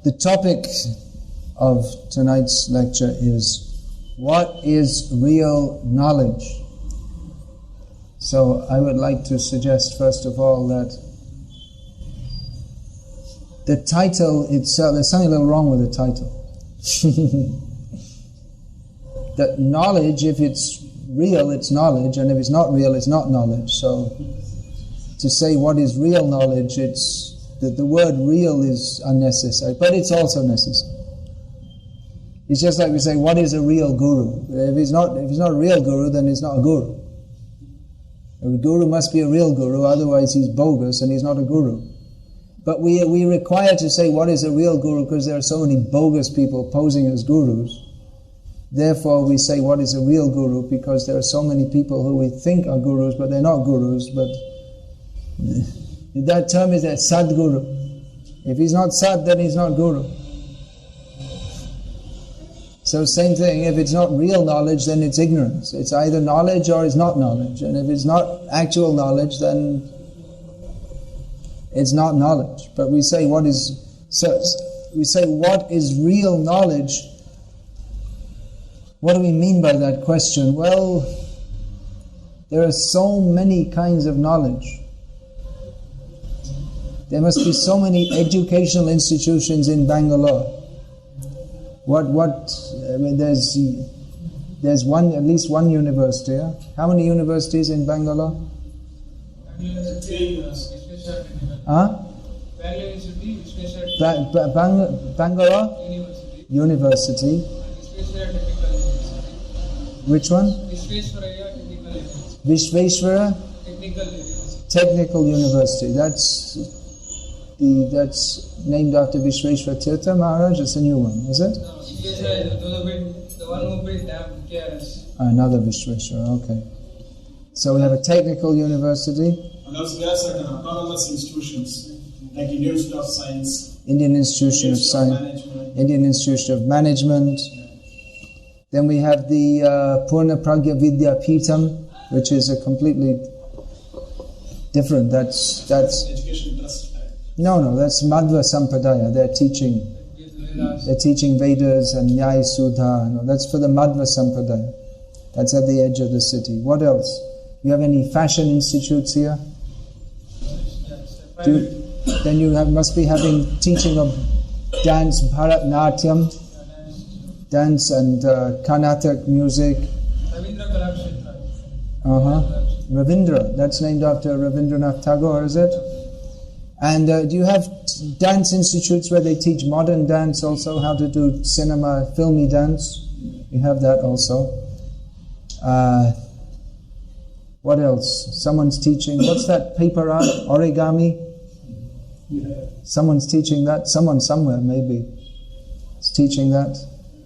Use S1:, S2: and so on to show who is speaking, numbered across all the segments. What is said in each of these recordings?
S1: The topic of tonight's lecture is, what is real knowledge? So I would like to suggest first of all that the title itself, there's something a little wrong with the title. That knowledge, if it's real, it's knowledge, and if it's not real, it's not knowledge. So to say what is real knowledge, it's that the word real is unnecessary, but it's also necessary. It's just like we say, what is a real guru? If it's not a real guru, then it's not a guru. A guru must be a real guru, otherwise he's bogus and he's not a guru. But we require to say what is a real guru because there are so many bogus people posing as gurus. Therefore we say what is a real guru because there are so many people who we think are gurus but they're not gurus. But that term is a Sadguru. If he's not Sad, then he's not Guru. So same thing, if it's not real knowledge, then it's ignorance. It's either knowledge or it's not knowledge. And if it's not actual knowledge, then it's not knowledge. But we say what is real knowledge. What do we mean by that question? Well, there are so many kinds of knowledge. There must be so many educational institutions in Bangalore. There's at least one university. Yeah? How many universities in Bangalore? Bangalore University. Which one? Vishveshwara Technical University. That's named after Vishveshwara Tirtha Maharaj. It's a new one, is it?
S2: The one who built KRS.
S1: Another Vishveshwara, okay. So we have a technical university.
S3: And also there are certain autonomous institutions, like Indian Institute of Science,
S1: Indian Institute of Science, Indian Institute of Management. Then we have the Purna Pragya Vidya Peetham, which is a completely different. That's
S3: education trust.
S1: No, that's Madhva Sampradaya. They're teaching Vedas and Nyaya Sudha. No, that's for the Madhva Sampradaya. That's at the edge of the city. What else? You have any fashion institutes here? Then you must be having teaching of dance, Bharatnatyam, dance and Carnatic music. Ravindra. That's named after Rabindranath Tagore, is it? And do you have dance institutes where they teach modern dance also, how to do cinema, filmy dance? You have that also. What else? Someone's teaching, what's that paper art? Origami?
S3: Yeah.
S1: Someone's teaching that? Someone somewhere maybe is teaching that.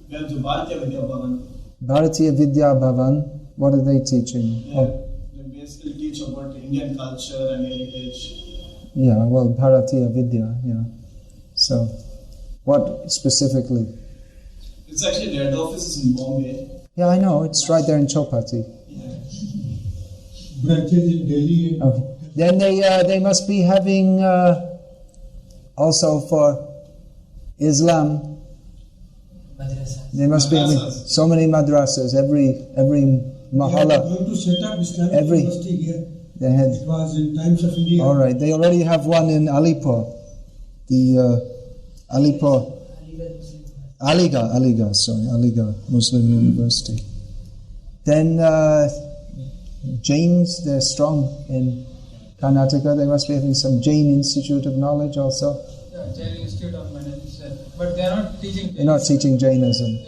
S3: We have the Bharatiya Vidya Bhavan.
S1: Bharatiya Vidya Bhavan. What are they teaching?
S3: They basically teach about Indian culture and heritage.
S1: Yeah, well, Bharatiya Vidya, yeah. So, what specifically?
S3: It's actually their head office is in Bombay.
S1: Yeah, I know, it's right there in Chowpatty.
S3: Yeah.
S4: Branches in Delhi.
S1: Okay. Then they must be having also for Islam. They must be having so many madrasas. Every mahalla.
S4: They are going to set up Islamic University here.
S1: They had.
S4: It was in Times of India.
S1: All right. They already have one in Alipur. The Alipur. Aligarh Muslim University. Then Jains, they're strong in Karnataka. They must be having some Jain Institute of Knowledge also.
S2: Yeah, Jain Institute of Management. But they are not teaching.
S1: They're not teaching Jainism.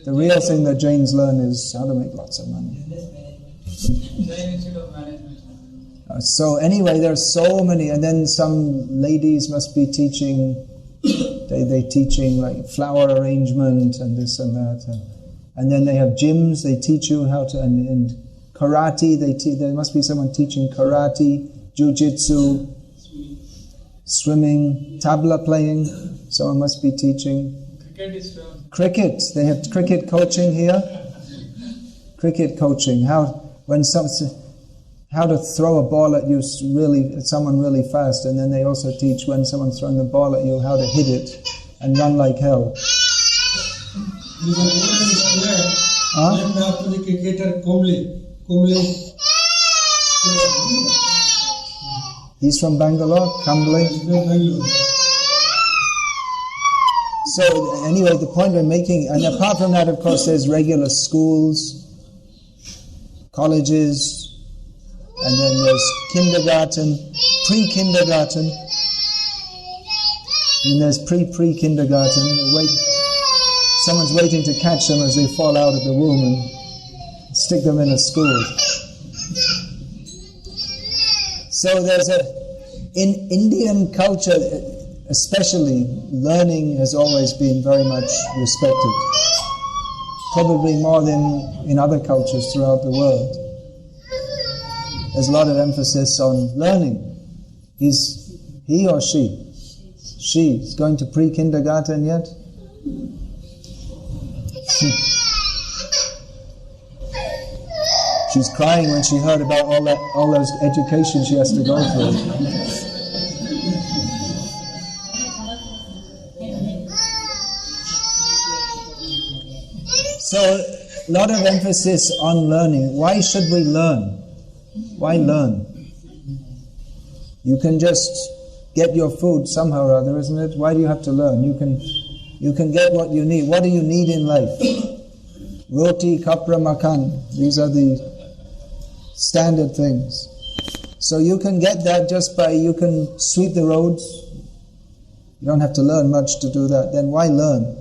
S1: The real thing that Jains learn is how to make lots of money.
S2: Jain Institute of Management.
S1: So anyway, there are so many, and then some ladies must be teaching. They teaching like flower arrangement and this and that, and then they have gyms. They teach you how to and karate. There must be someone teaching karate, jiu-jitsu, swimming, tabla playing. Someone must be teaching.
S2: Cricket is strong.
S1: Cricket. They have cricket coaching here. Cricket coaching. How to throw a ball at you someone really fast, and then they also teach when someone's throwing the ball at you how to hit it and run like hell.
S4: Named after the cricketer Kumble.
S1: He's from Bangalore, Kumble. So anyway, the point we're making, and apart from that, of course, there's regular schools, colleges, and then there's kindergarten, pre-kindergarten, and there's pre-kindergarten. Someone's waiting to catch them as they fall out of the womb and stick them in a school. So in Indian culture, especially, learning has always been very much respected. Probably more than in other cultures throughout the world. There's a lot of emphasis on learning. Is he or she? She is going to pre-kindergarten yet? She's crying when she heard about all those education she has to go through. So, a lot of emphasis on learning. Why should we learn? Why learn? You can just get your food somehow or other, isn't it? Why do you have to learn? You can get what you need. What do you need in life? Roti, kapra, makan. These are the standard things. So you can get that just by, you can sweep the roads. You don't have to learn much to do that. Then why learn?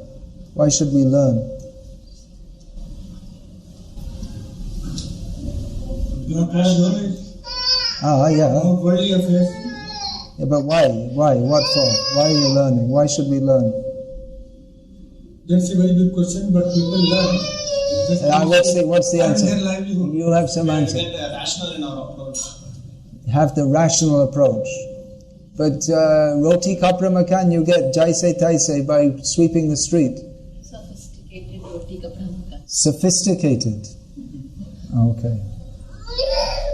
S1: Why should we learn? Yeah.
S4: Worldly affairs.
S1: Yeah, but why? Why? What for? Why are you learning? Why should we learn?
S4: That's a very good question, but people learn.
S1: What's the answer?
S4: Their livelihood.
S1: You have some answer.
S3: Get rational in our approach.
S1: Have the rational approach. But roti kapra makan, you get jaise taise by sweeping the street.
S5: Sophisticated roti kapra makan.
S1: Sophisticated. Okay.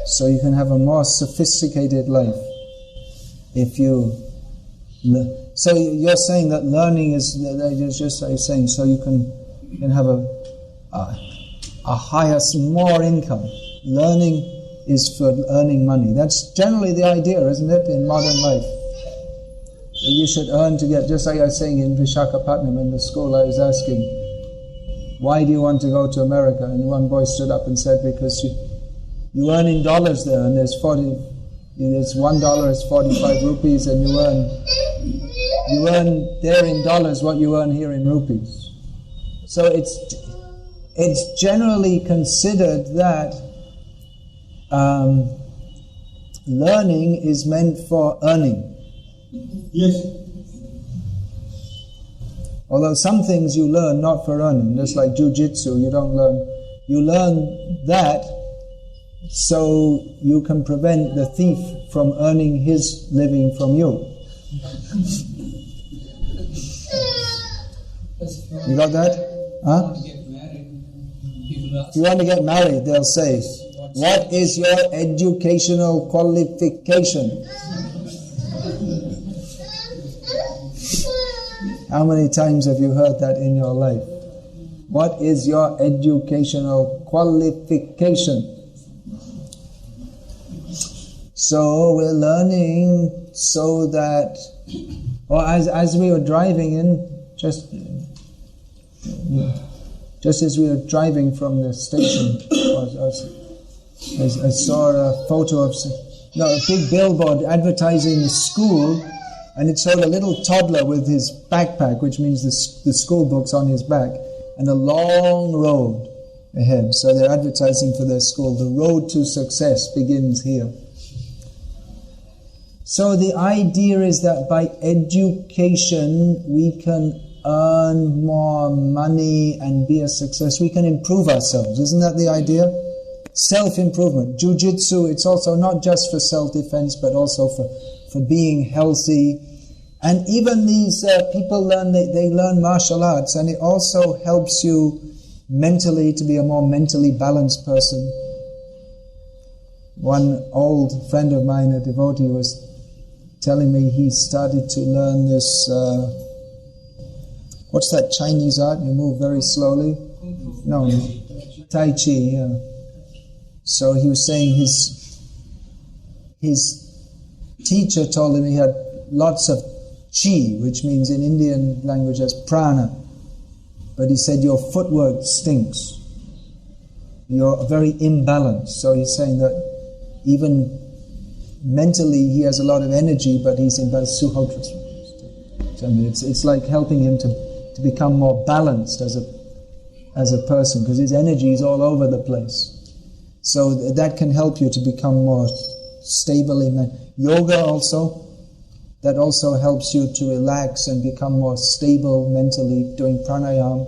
S1: So you can have a more sophisticated life if you. So you're saying that learning is just like you're saying. So you can have a higher, more income. Learning is for earning money. That's generally the idea, isn't it, in modern life? You should earn to get. Just like I was saying in Visakhapatnam in the school, I was asking, why do you want to go to America? And one boy stood up and said, because you earn in dollars there, and there's $1 is 45 rupees, and you earn there in dollars what you earn here in rupees. So it's generally considered that learning is meant for earning.
S4: Yes.
S1: Although some things you learn not for earning, just like jiu-jitsu, you learn that so you can prevent the thief from earning his living from you. You got that? Huh? If you want to get married, they'll say, what is your educational qualification? How many times have you heard that in your life? What is your educational qualification? So we're learning so that, or as we were driving in, just as we were driving from the station, I saw a photo of a big billboard advertising the school, and it showed a little toddler with his backpack, which means the school books on his back, and a long road ahead. So they're advertising for their school. The road to success begins here. So the idea is that by education we can earn more money and be a success. We can improve ourselves. Isn't that the idea? Self-improvement. Jiu-jitsu, it's also not just for self-defense, but also for being healthy. And even these people they learn martial arts, and it also helps you mentally to be a more mentally balanced person. One old friend of mine, a devotee, was telling me he started to learn this what's that Chinese art? You move very slowly. No, Tai Chi. Yeah. So he was saying his teacher told him he had lots of chi, which means in Indian language as prana. But he said your footwork stinks. You're very imbalanced. So he's saying that even mentally he has a lot of energy, but he's imbalanced. So I mean, it's like helping him to become more balanced as a person, because his energy is all over the place. So that can help you to become more stable in yoga also. That also helps you to relax and become more stable mentally, doing pranayama.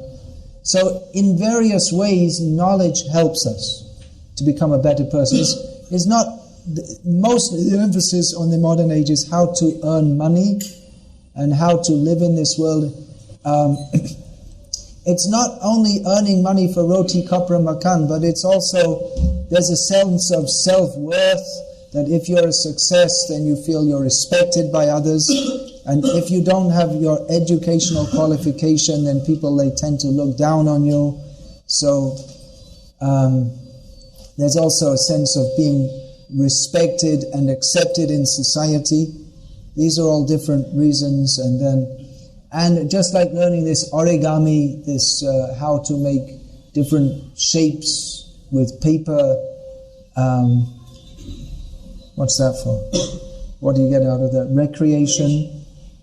S1: So in various ways, knowledge helps us to become a better person. It's not, mostly the emphasis on the modern age is how to earn money and how to live in this world. It's not only earning money for roti, kapra, makan, but it's also, there's a sense of self-worth, that if you're a success, then you feel you're respected by others. And if you don't have your educational qualification, then people, they tend to look down on you. So there's also a sense of being respected and accepted in society. These are all different reasons. And just like learning this origami, this how to make different shapes with paper, what's that for? What do you get out of that?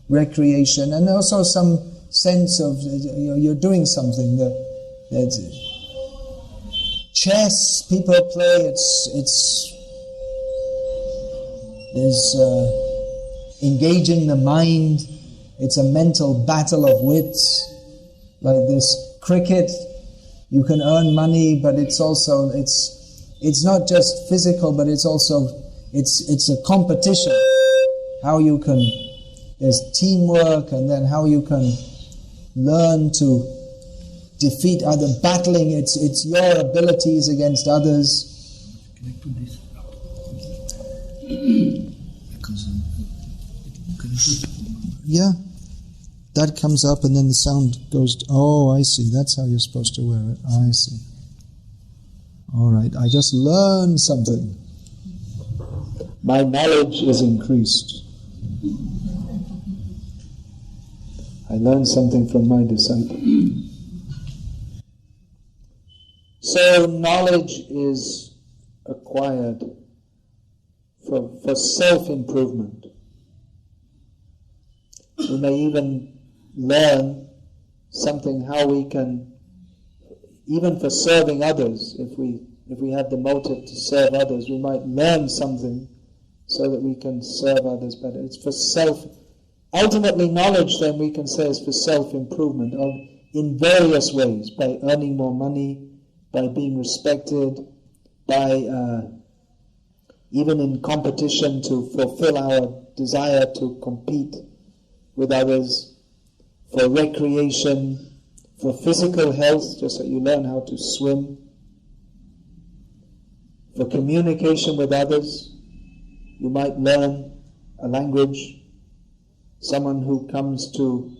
S1: Recreation, and also some sense of you're doing something. That chess people play. There's engaging the mind. It's a mental battle of wits. Like this cricket, you can earn money, but it's also it's not just physical, but it's also it's a competition. How you can, there's teamwork, and then how you can learn to defeat other, battling. It's your abilities against others.
S6: Can I put this up? Because
S1: yeah, that comes up, and then the sound goes. Oh, I see. That's how you're supposed to wear it. I see. All right. I just learned something. My knowledge is increased. I learned something from my disciple. So knowledge is acquired for self-improvement. We may even learn something how we can, even for serving others, if we have the motive to serve others, we might learn something so that we can serve others better. It's for ultimately knowledge, then we can say, is for self-improvement in various ways, by earning more money, by being respected, by even in competition to fulfill our desire to compete with others, for recreation, for physical health, just so you learn how to swim, for communication with others. You might learn a language. Someone who comes to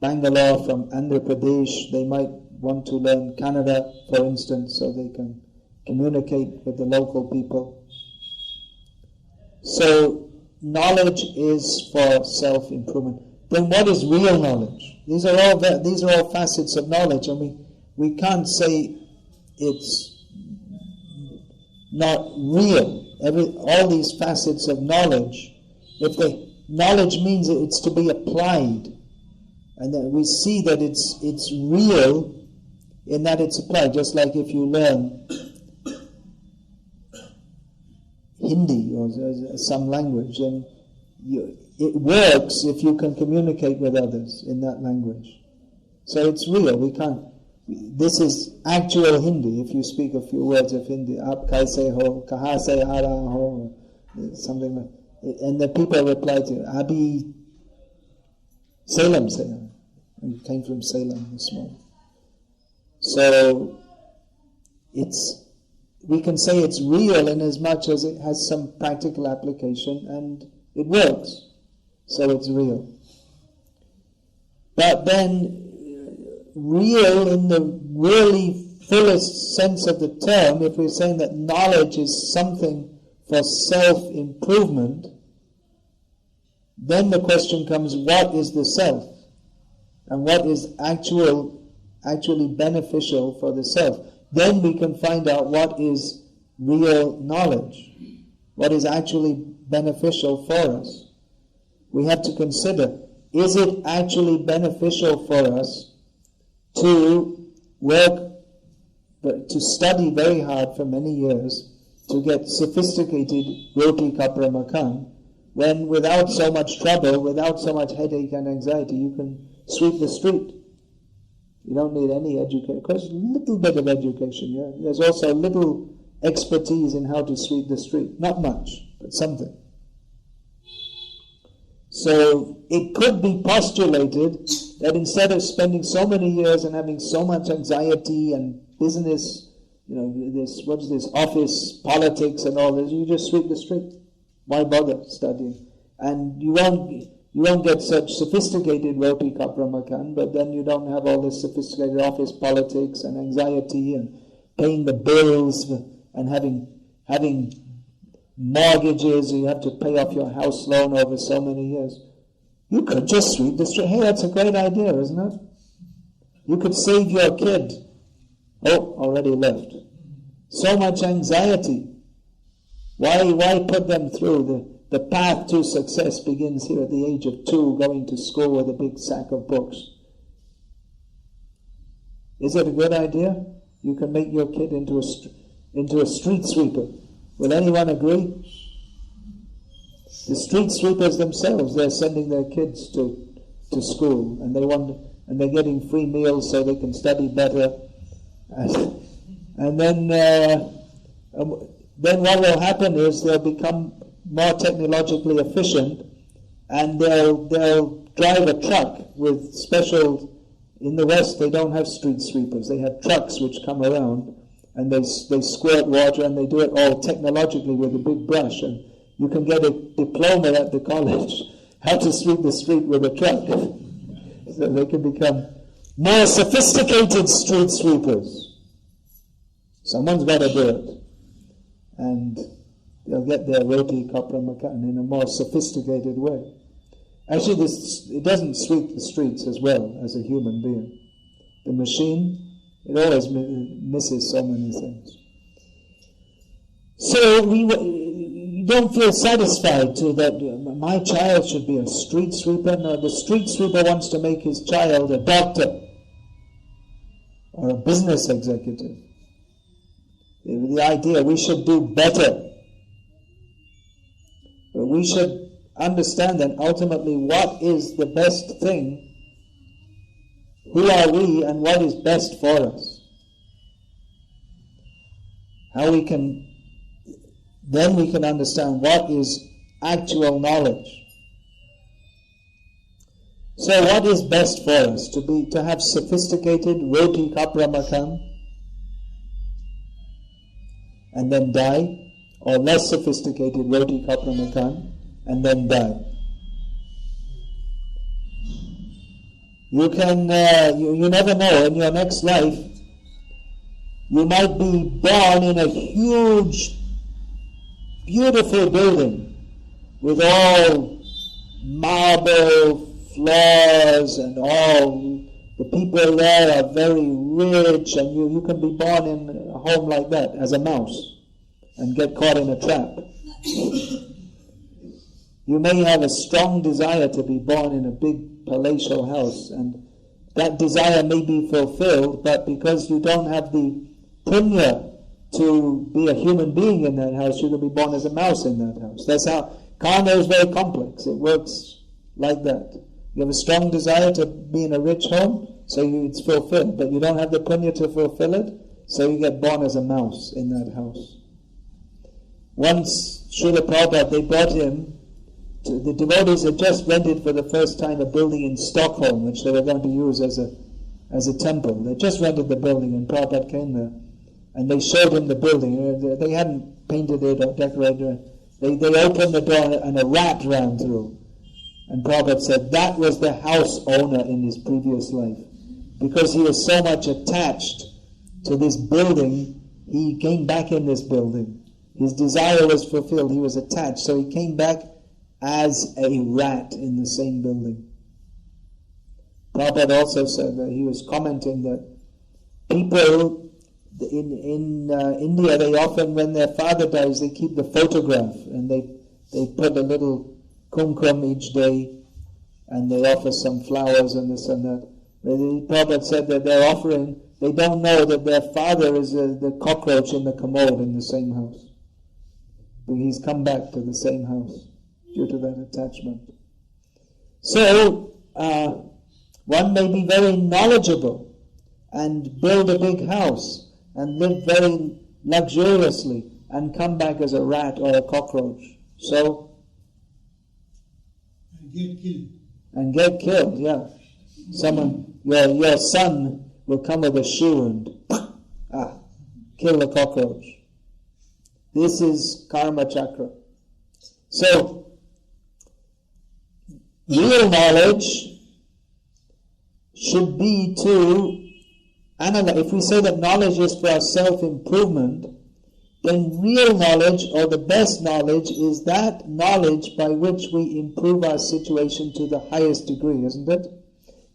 S1: Bangalore from Andhra Pradesh, they might want to learn Kannada, for instance, so they can communicate with the local people. So knowledge is for self-improvement. Then what is real knowledge? These are all facets of knowledge. I mean, we can't say it's not real. All these facets of knowledge, knowledge means it's to be applied, and then we see that it's real in that it's applied. Just like if you learn Hindi or some language, then it works if you can communicate with others in that language. So it's real. We can't. This is actual Hindi. If you speak a few words of Hindi, "Aap kaise ho, kahan se aa raha ho," something like, and the people reply to you, "Abhi Salem se." We came from Salem this morning. So we can say it's real in as much as it has some practical application and it works. So it's real. But then real in the really fullest sense of the term, if we're saying that knowledge is something for self-improvement, then the question comes, what is the self? And what is actually beneficial for the self? Then we can find out what is real knowledge, what is actually beneficial for us. We have to consider, is it actually beneficial for us to work, to study very hard for many years, to get sophisticated roti kapra makan, when without so much trouble, without so much headache and anxiety, you can sweep the street? You don't need any education. Of course, a little bit of education, yeah. There's also little expertise in how to sweep the street. Not much, but something. So it could be postulated that instead of spending so many years and having so much anxiety and business, this office politics and all this, you just sweep the street. Why bother studying? And you won't get such sophisticated roti kapra makan, but then you don't have all this sophisticated office politics and anxiety and paying the bills and having mortgages. You have to pay off your house loan over so many years. You could just sweep the street. Hey, that's a great idea, isn't it? You could save your kid. Oh, already left. So much anxiety. Why put them through? The path to success begins here at the age of 2, going to school with a big sack of books. Is it a good idea? You can make your kid into a street sweeper. Will anyone agree? The street sweepers themselves, they're sending their kids to school, and they're getting free meals so they can study better. And then what will happen is they'll become more technologically efficient, and they'll drive a truck with special. In the West, they don't have street sweepers. They have trucks which come around, and they squirt water, and they do it all technologically with a big brush. And you can get a diploma at the college how to sweep the street with a truck. So they can become more sophisticated street sweepers. Someone's got to do it. And they'll get their roti kapra makan in a more sophisticated way. Actually, it doesn't sweep the streets as well as a human being. The machine, it always misses so many things. So you don't feel satisfied to that my child should be a street sweeper. No, the street sweeper wants to make his child a doctor or a business executive. The idea we should do better. But we should understand that ultimately what is the best thing, who are we and what is best for us. Then we can understand what is actual knowledge. So what is best for us? To have sophisticated roti kapra makan and then die, or less sophisticated roti kapra makan and then die. You can, you never know, in your next life, you might be born in a huge, beautiful building with all marble floors and all, the people there are very rich, and you can be born in a home like that as a mouse and get caught in a trap. You may have a strong desire to be born in a big palatial house, and that desire may be fulfilled, but because you don't have the punya to be a human being in that house, you can be born as a mouse in that house. That's how karma is very complex. It works like that. You have a strong desire to be in a rich home, so it's fulfilled, but you don't have the punya to fulfill it, so you get born as a mouse in that house. Once Srila Prabhupada, they brought him the devotees had just rented for the first time a building in Stockholm, which they were going to use as a temple. They just rented the building, and Prabhupada came there, and they showed him the building. They hadn't painted it or decorated it. They opened the door, and a rat ran through. And Prabhupada said that was the house owner in his previous life. because he was so much attached to this building, he came back in this building. His desire was fulfilled. He was attached. So he came back as a rat in the same building. Prabhupada also said that he was commenting that people in India, they often, when their father dies, they keep the photograph and they put a little kumkum each day and they offer some flowers and this and that. Prabhupada said that they're offering, they don't know that their father is the cockroach in the commode in the same house. But he's come back to the same house due to that attachment. So, one may be very knowledgeable and build a big house and live very luxuriously and come back as a rat or a cockroach. So, and get killed, yeah. Someone, your son will come with a shoe and kill the cockroach. This is karma chakra. So, real knowledge should be to analyze. If we say that knowledge is for our self-improvement, then real knowledge, or the best knowledge, is that knowledge by which we improve our situation to the highest degree, isn't it?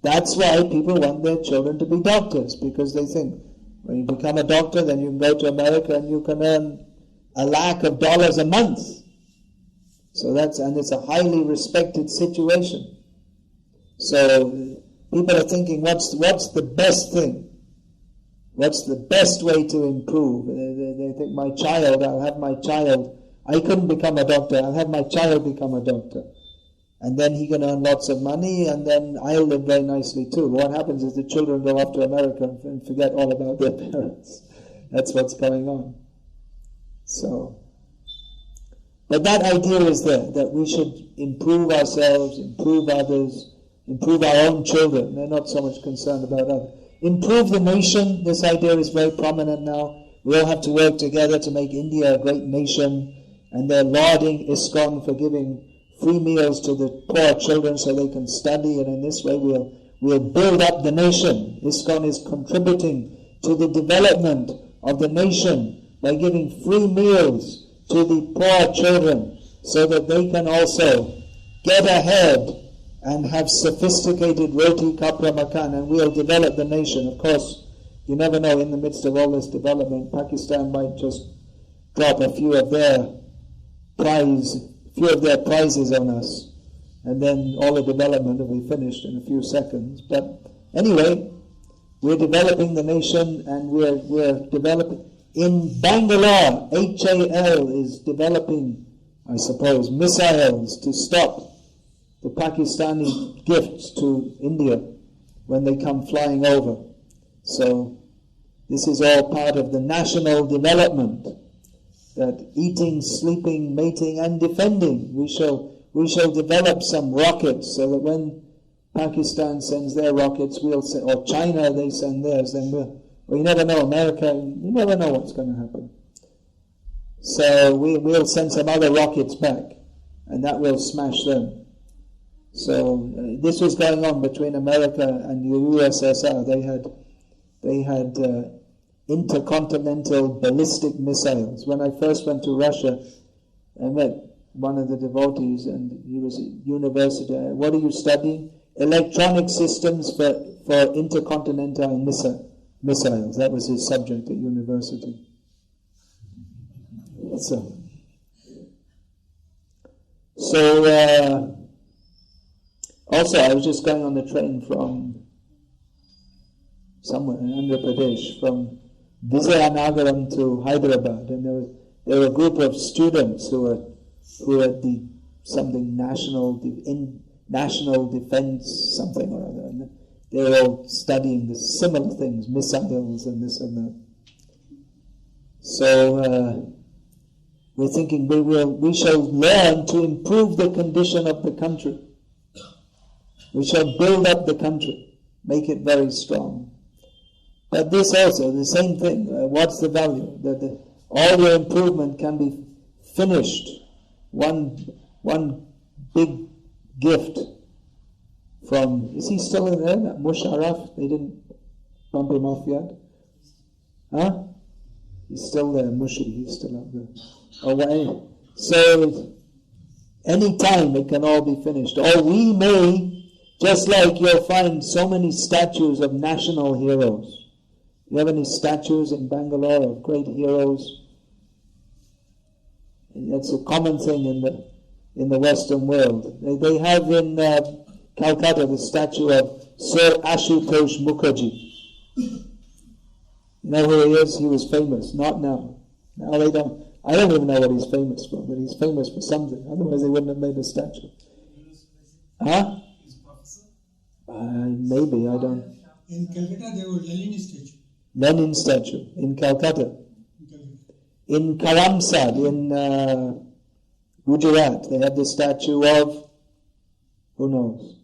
S1: That's why people want their children to be doctors, because they think, when you become a doctor, then you can go to America and you can earn $1 lakh a month. So and it's a highly respected situation. So people are thinking, what's the best thing? What's the best way to improve? They think, I'll have my child. I couldn't become a doctor. I'll have my child become a doctor. And then he can earn lots of money, and then I'll live very nicely too. What happens is the children go off to America and forget all about their parents. That's what's going on. So, but that idea is there, that we should improve ourselves, improve others, improve our own children. They're not so much concerned about others. Improve the nation. This idea is very prominent now. We all have to work together to make India a great nation. And they're lauding ISKCON for giving free meals to the poor children so they can study. And in this way we'll build up the nation. ISKCON is contributing to the development of the nation by giving free meals to the poor children so that they can also get ahead and have sophisticated roti kapra makan, and we'll develop the nation. Of course, you never know, in the midst of all this development, Pakistan might just drop a few of their prizes on us, and then all the development will be finished in a few seconds. But anyway, we're developing the nation, and we're developing. In Bangalore, HAL is developing, I suppose, missiles to stop the Pakistani gifts to India when they come flying over. So this is all part of the national development, that eating, sleeping, mating and defending, we shall develop some rockets so that when Pakistan sends their rockets, we'll say, or China, they send theirs, then you never know, America, you never know what's going to happen. So we'll send some other rockets back, and that will smash them. So this was going on between America and the USSR. They had intercontinental ballistic missiles. When I first went to Russia, I met one of the devotees, and he was at university. What are you studying? Electronic systems for intercontinental missiles. That was his subject at university. So also, I was just going on the train from somewhere in Andhra Pradesh, from Vizianagaram to Hyderabad, and there were a group of students who were at the something national defense something or other, and they were all studying the similar things, missiles and this and that. So we're thinking we shall learn to improve the condition of the country. We shall build up the country, make it very strong. But this also, the same thing. What's the value? That all your improvement can be finished. One big gift from, is he still in there? Musharraf? Bump him off yet? Huh? He's still there, mushy, he's still up there. Oh, well, so any time it can all be finished. Or we may, just like you'll find so many statues of national heroes. You have any statues in Bangalore of great heroes? That's a common thing in the Western world. They have in Calcutta the statue of Sir Ashutosh Mukherjee. You know who he is? He was famous. Not now. Now they don't. I don't even know what he's famous for, but he's famous for something. Otherwise they wouldn't have made a statue. Huh? Maybe, I don't.
S4: In Calcutta, there was Lenin statue.
S1: Lenin statue in Calcutta. In Karamsad, in Gujarat, they have the statue of, who knows?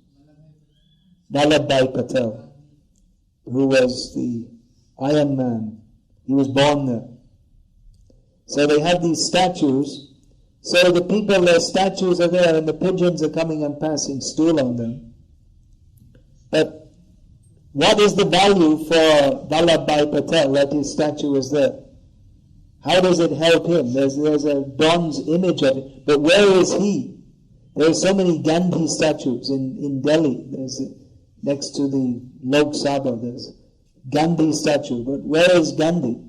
S1: Vallabhbhai Patel, who was the Iron Man. He was born there. So they have these statues. So the people, their statues are there, and the pigeons are coming and passing stool on them. But what is the value for Vallabhbhai Patel that his statue is there? How does it help him? There's a bronze image of it. But where is he? There are so many Gandhi statues in Delhi. There's next to the Lok Sabha, there's Gandhi statue. But where is Gandhi?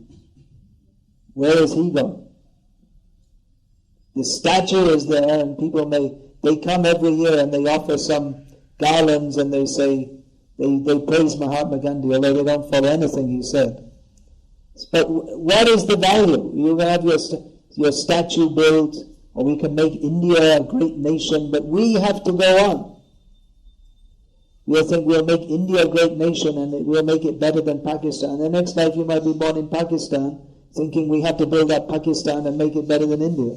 S1: Where is he gone? The statue is there, and people they come every year and they offer some garlands and they say, they praise Mahatma Gandhi, although they don't follow anything he said. But what is the value? You have your statue built, or we can make India a great nation, but we have to go on. We'll think we'll make India a great nation and we'll make it better than Pakistan. The next life you might be born in Pakistan, thinking we have to build up Pakistan and make it better than India.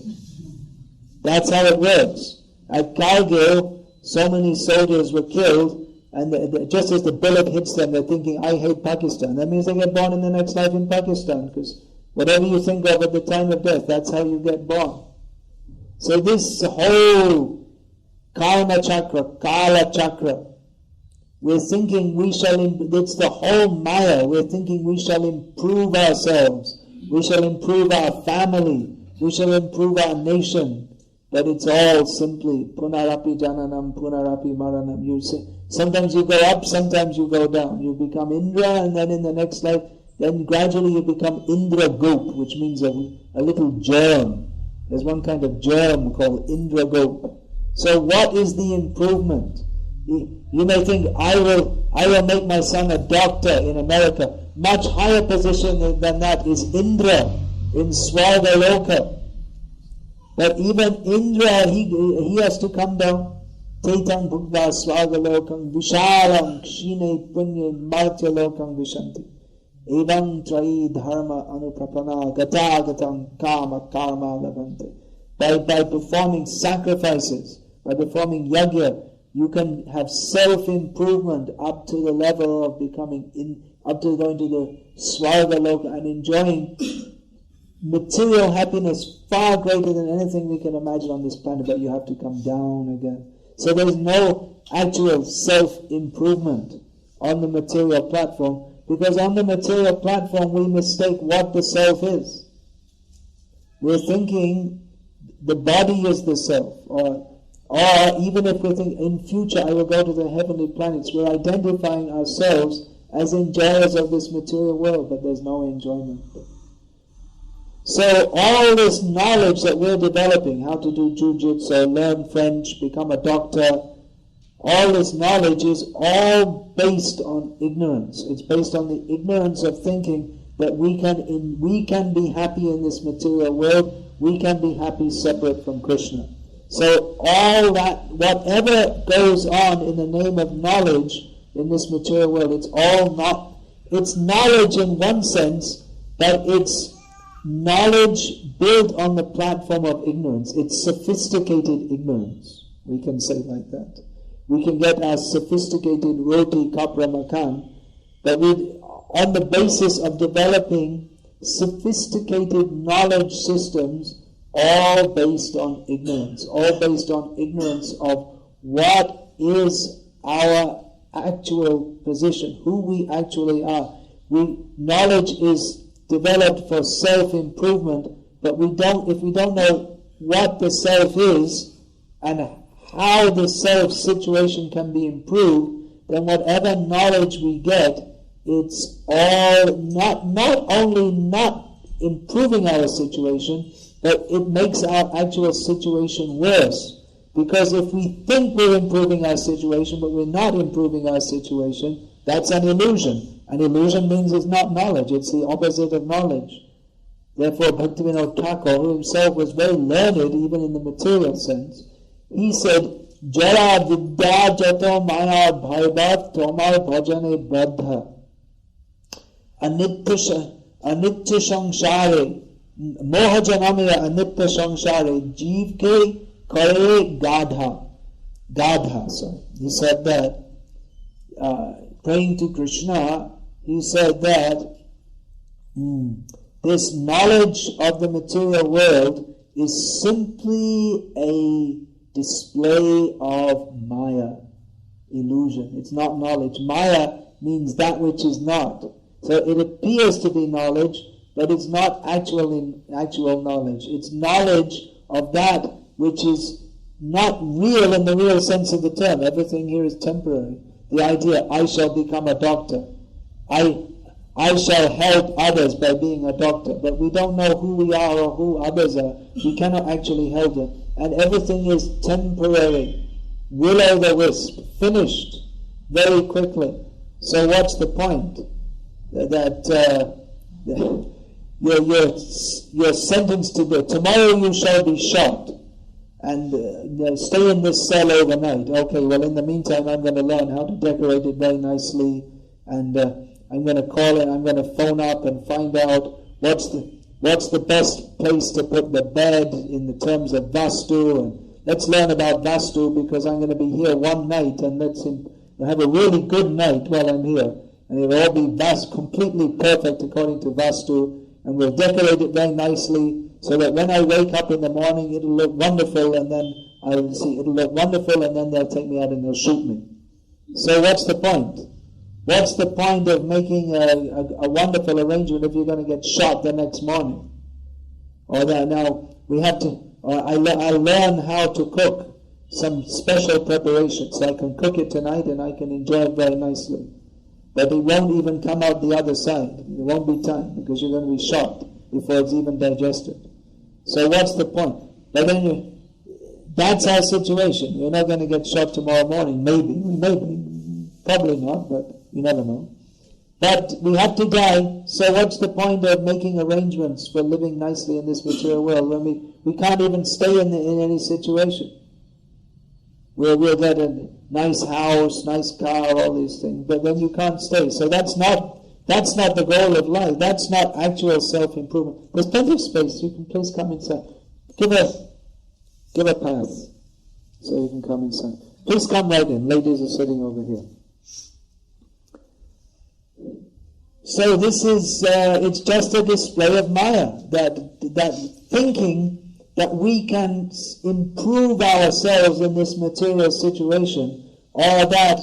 S1: That's how it works. At Kargil, so many soldiers were killed, and just as the bullet hits them, they're thinking, I hate Pakistan. That means they get born in the next life in Pakistan, because whatever you think of at the time of death, that's how you get born. So this whole karma chakra, kala chakra, we're thinking it's the whole maya, we're thinking we shall improve ourselves, we shall improve our family, we shall improve our nation. But it's all simply punarapi jananam, punarapi maranam. You see, sometimes you go up, sometimes you go down. You become Indra, and then in the next life, then gradually you become Indra Gop, which means a little germ. There's one kind of germ called Indra Gop. So what is the improvement? You may think, I will make my son a doctor in America. Much higher position than that is Indra in Swargaloka. But even Indra, he has to come down. Tetang bhugva swagalokam vishalam kshine punye martyalokam vishanti. Evam trai dharma anuprapana gatagatam kama karma lavante. By performing sacrifices, by performing yajna, you can have self-improvement up to the level of becoming, up to going to the swargaloka and enjoying material happiness far greater than anything we can imagine on this planet, but you have to come down again. So there's no actual self-improvement on the material platform, because on the material platform we mistake what the self is. We're thinking the body is the self, or even if we think in future I will go to the heavenly planets, we're identifying ourselves as enjoyers of this material world, but there's no enjoyment. So all this knowledge that we're developing, how to do jujitsu, learn French, become a doctor, all this knowledge is all based on ignorance. It's based on the ignorance of thinking that we can be happy in this material world, we can be happy separate from Krishna. So all that, whatever goes on in the name of knowledge in this material world, it's knowledge in one sense, but it's knowledge built on the platform of ignorance. It's sophisticated ignorance. We can say like that. We can get our sophisticated roti kapra makan, but on the basis of developing sophisticated knowledge systems, all based on ignorance, all based on ignorance of what is our actual position, who we actually are.
S6: knowledge is developed for self-improvement, but if we don't know what the self is and how the self situation can be improved, then whatever knowledge we get, it's all not only not improving our situation, but it makes our actual situation worse. Because if we think we're improving our situation, but we're not improving our situation, that's an illusion. An illusion means it's not knowledge, it's the opposite of knowledge. Therefore, Bhaktivinoda Thakur, who himself was very learned, even in the material sense, he said, Jara vidya jato maya bhaivat tomar bhajane baddha. Anitya samsare, moha janamaya anitya samsare, jeev ke kare gadha. So he said that, praying to Krishna, he said that this knowledge of the material world is simply a display of Maya, illusion. It's not knowledge. Maya means that which is not. So it appears to be knowledge, but it's not actual knowledge. It's knowledge of that which is not real in the real sense of the term. Everything here is temporary. The idea, I shall become a doctor. I shall help others by being a doctor. But we don't know who we are or who others are. We cannot actually help them. And everything is temporary. Will-o'-the-wisp. Finished very quickly. So what's the point? That you're sentenced to tomorrow you shall be shot. And stay in this cell overnight. Okay, well in the meantime I'm going to learn how to decorate it very nicely, and I'm going to call it, I'm going to phone up and find out what's the best place to put the bed in the terms of Vastu, and let's learn about Vastu because I'm going to be here one night, and let's have a really good night while I'm here, and it'll all be completely perfect according to Vastu, and we'll decorate it very nicely, so that when I wake up in the morning, it'll look wonderful, and then I'll see it'll look wonderful, and then they'll take me out and they'll shoot me. So what's the point? What's the point of making a wonderful arrangement if you're going to get shot the next morning? Or that now we have to. Or I learn how to cook some special preparation, so I can cook it tonight and I can enjoy it very nicely. But it won't even come out the other side. It won't be time because you're going to be shot before it's even digested. So what's the point? But then that's our situation. You're not going to get shot tomorrow morning. Maybe, probably not, but you never know. But we have to die, so what's the point of making arrangements for living nicely in this material world when we can't even stay in any situation? We'll get a nice house, nice car, all these things, but then you can't stay. So that's not the goal of life. That's not actual self-improvement. There's plenty of space. You can please come inside. Give a path so you can come inside. Please come right in. Ladies are sitting over here. So this is, it's just a display of Maya, that thinking that we can improve ourselves in this material situation, or that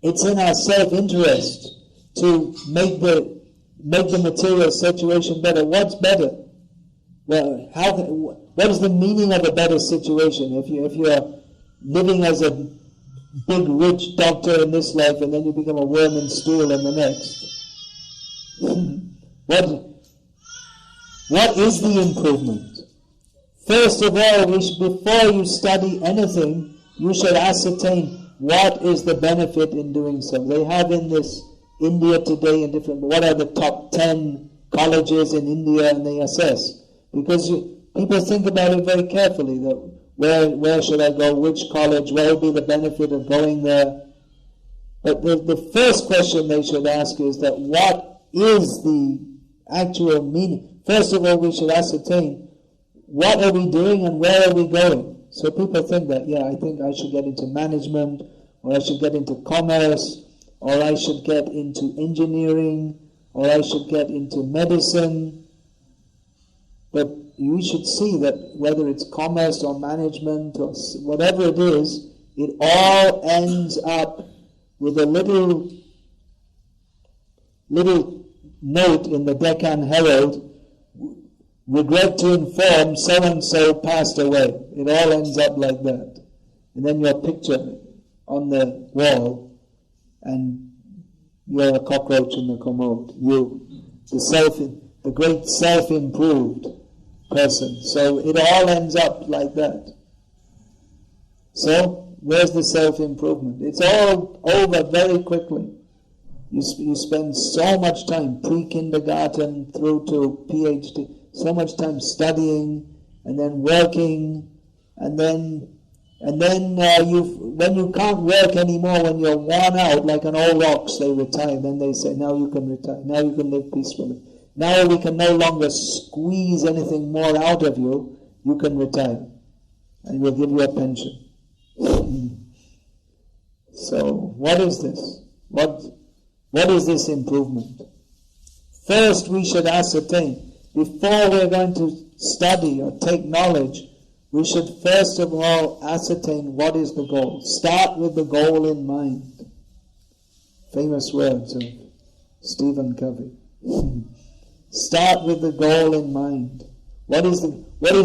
S6: it's in our self-interest to make the material situation better. What's better? Well, what is the meaning of a better situation? If you're living as a big rich doctor in this life and then you become a worm and stool in the next, what is the improvement? First of all, before you study anything, you should ascertain what is the benefit in doing so. They have in this India today in what are the top 10 colleges in India, and they assess. Because people think about it very carefully, that where should I go, which college, what will be the benefit of going there. But the first question they should ask is that what is the actual meaning? First of all, we should ascertain what are we doing and where are we going. So people think that, I think I should get into management, or I should get into commerce, or I should get into engineering, or I should get into medicine. But you should see that whether it's commerce or management or whatever it is, it all ends up with a little note in the Deccan Herald, regret to inform so-and-so passed away. It all ends up like that. And then your picture on the wall, and you're a cockroach in the commode. You, the great self-improved person. So it all ends up like that. So, where's the self-improvement? It's all over very quickly. You spend so much time, pre-kindergarten through to PhD, so much time studying, and then working, and then when you can't work anymore, when you're worn out like an old ox, they retire. Then they say, now you can retire. Now you can live peacefully. Now we can no longer squeeze anything more out of you. You can retire, and we'll give you a pension. So, what is this? What is this improvement? First, we should ascertain, before we're going to study or take knowledge, we should first of all ascertain what is the goal. Start with the goal in mind. Famous words of Stephen Covey. Start with the goal in mind. What is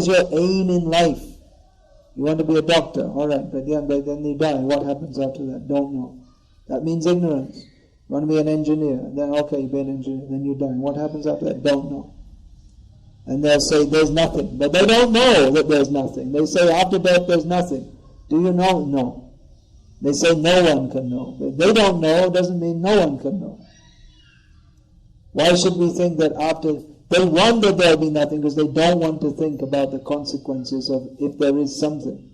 S6: your aim in life? You want to be a doctor, all right, but then you die. What happens after that? Don't know. That means ignorance. You want to be an engineer, then okay, you be an engineer, then you die. What happens after that? Don't know. And they'll say there's nothing, but they don't know that there's nothing. They say after death there's nothing. Do you know? No. They say no one can know. But they don't know doesn't mean no one can know. Why should we think that after... They wonder there'll be nothing because they don't want to think about the consequences of if there is something.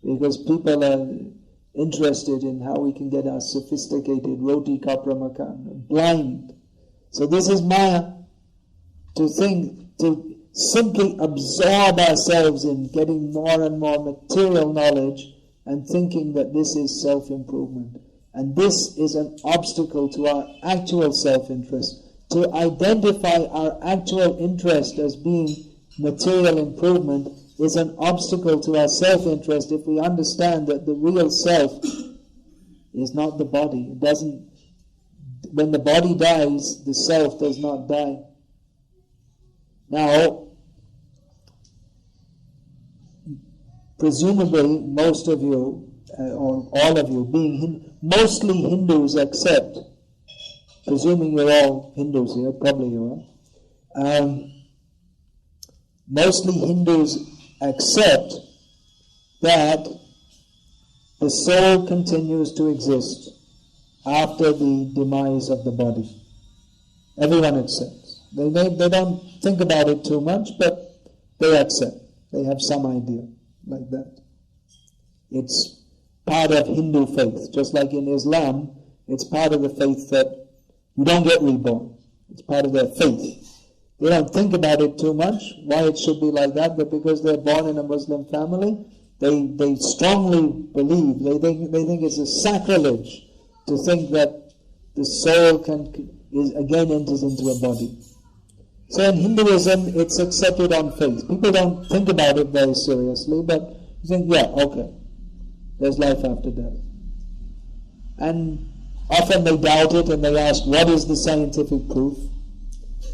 S6: Because people are interested in how we can get our sophisticated roti kapra makan, blind. So this is Maya, to simply absorb ourselves in getting more and more material knowledge and thinking that this is self-improvement. And this is an obstacle to our actual self-interest. To identify our actual interest as being material improvement is an obstacle to our self-interest if we understand that the real self is not the body. It doesn't. When the body dies, the self does not die. Now, presumably most of you, or all of you, being mostly Hindus accept, presuming you're all Hindus here, probably you are, mostly Hindus accept that the soul continues to exist after the demise of the body. Everyone accepts. They don't think about it too much, but they accept. They have some idea like that. It's part of Hindu faith. Just like in Islam, it's part of the faith that you don't get reborn. It's part of their faith. They don't think about it too much, why it should be like that, but because they're born in a Muslim family, they strongly believe, they think it's a sacrilege to think that the soul again enters into a body. So in Hinduism, it's accepted on faith. People don't think about it very seriously, but you think, yeah, okay, there's life after death. And often they doubt it and they ask, what is the scientific proof?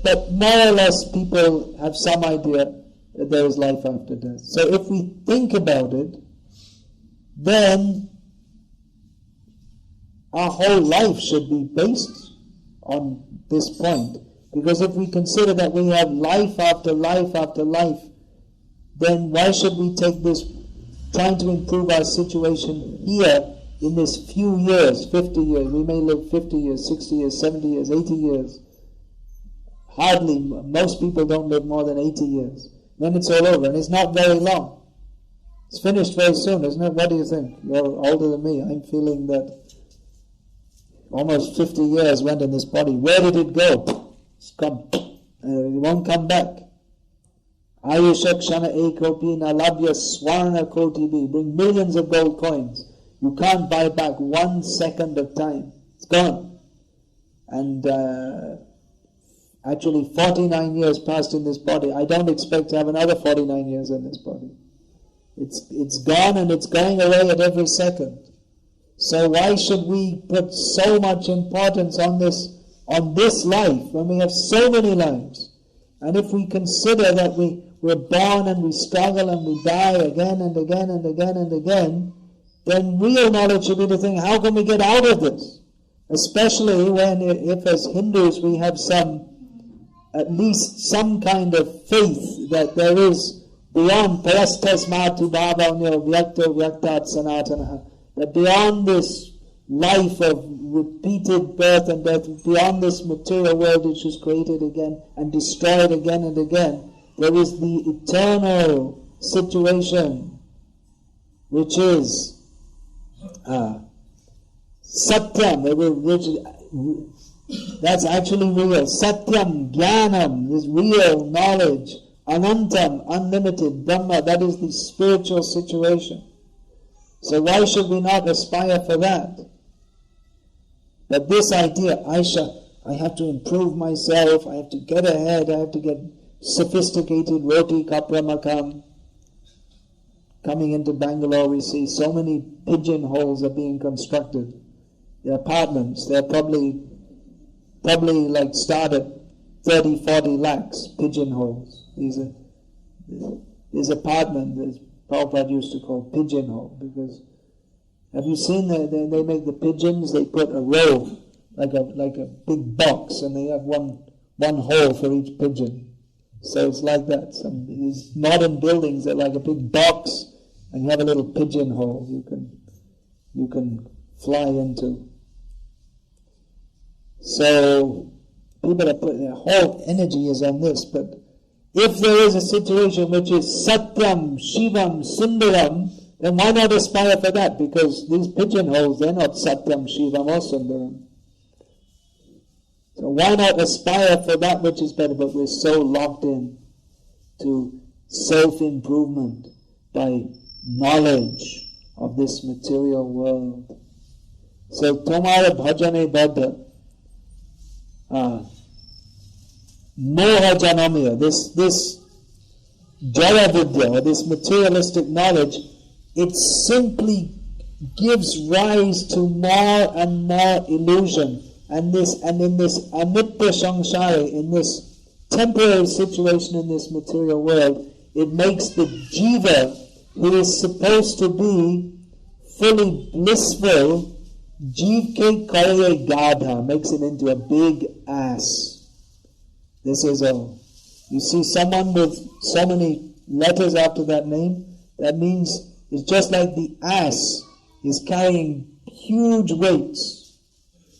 S6: But more or less people have some idea that there is life after death. So if we think about it, then our whole life should be based on this point. Because if we consider that we have life after life after life, then why should we take this, trying to improve our situation here in this few years, 50 years, we may live 50 years, 60 years, 70 years, 80 years. Hardly, most people don't live more than 80 years. Then it's all over, and it's not very long. It's finished very soon, isn't it? What do you think? You're older than me. I'm feeling that almost 50 years went in this body. Where did it go? It's gone. It won't come back. Ayushakshana ekopi nalabhya swarna kotibi. Bring millions of gold coins. You can't buy back 1 second of time. It's gone. And actually 49 years passed in this body. I don't expect to have another 49 years in this body. It's gone and it's going away at every second. So why should we put so much importance on this life when we have so many lives? And if we consider that we're born and we struggle and we die again and again and again and again, then real knowledge should be to think, how can we get out of this? Especially when, if as Hindus we have at least some kind of faith that there is beyond parastasmatu bhavanyo vyakto vyaktat sanatana, that beyond this life of repeated birth and death, beyond this material world which is created again and destroyed again and again, there is the eternal situation which is Satyam, that's actually real. Satyam, Jnanam, this real knowledge. Anantam, unlimited. Brahma, that is the spiritual situation. So why should we not aspire for that? But this idea, I have to improve myself, I have to get ahead, I have to get sophisticated, roti kapramakam. Coming into Bangalore, we see so many pigeonholes are being constructed. The apartments, they're probably like start at 30, 40 lakhs, pigeonholes. These apartments, as Prabhupada used to call pigeonhole, because have you seen they make the pigeons, they put a row, like a big box, and they have one hole for each pigeon. So it's like that. These modern buildings are like a big box, and you have a little pigeonhole you can fly into. So people are putting their whole energy is on this, but if there is a situation which is Satyam, Shivam, Sundaram, then why not aspire for that? Because these pigeonholes, they're not Satyam, Shivam or Sundaram. So why not aspire for that which is better? But we're so locked in to self-improvement by knowledge of this material world. So Tomara Bhajane Baddha, Moha Janamya, this Jaya Vidya, or this materialistic knowledge, it simply gives rise to more and more illusion. And in this anitya samsara, in this temporary situation in this material world, it makes the jiva, who is supposed to be fully blissful, jivke karye gadha, makes it into a big ass. This is you see someone with so many letters after that name, that means it's just like the ass is carrying huge weights.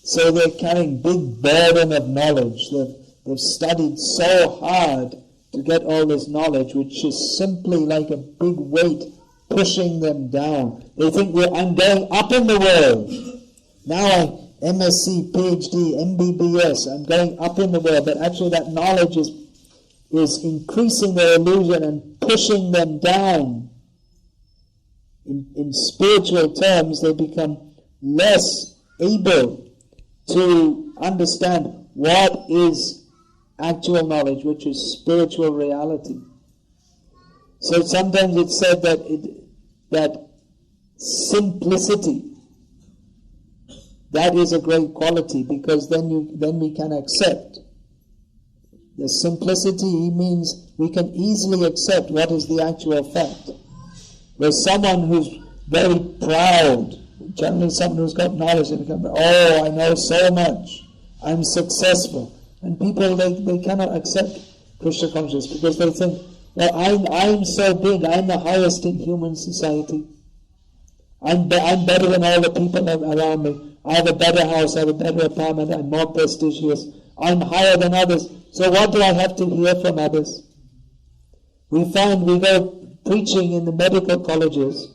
S6: So they're carrying big burden of knowledge. They've studied so hard to get all this knowledge, which is simply like a big weight pushing them down. They think, I'm going up in the world. Now MSc, PhD, MBBS, I'm going up in the world. But actually that knowledge is increasing their illusion and pushing them down. In spiritual terms, they become less able to understand what is actual knowledge, which is spiritual reality. So sometimes it's said that simplicity, that is a great quality, because then we can accept. The simplicity means we can easily accept what is the actual fact. Whereas someone who's very proud, generally someone who's got knowledge, and becomes, I know so much, I'm successful. And people, they cannot accept Krishna consciousness because they think, I'm so big, I'm the highest in human society. I'm better than all the people around me. I have a better house, I have a better apartment, I'm more prestigious, I'm higher than others. So what do I have to hear from others? We go preaching in the medical colleges,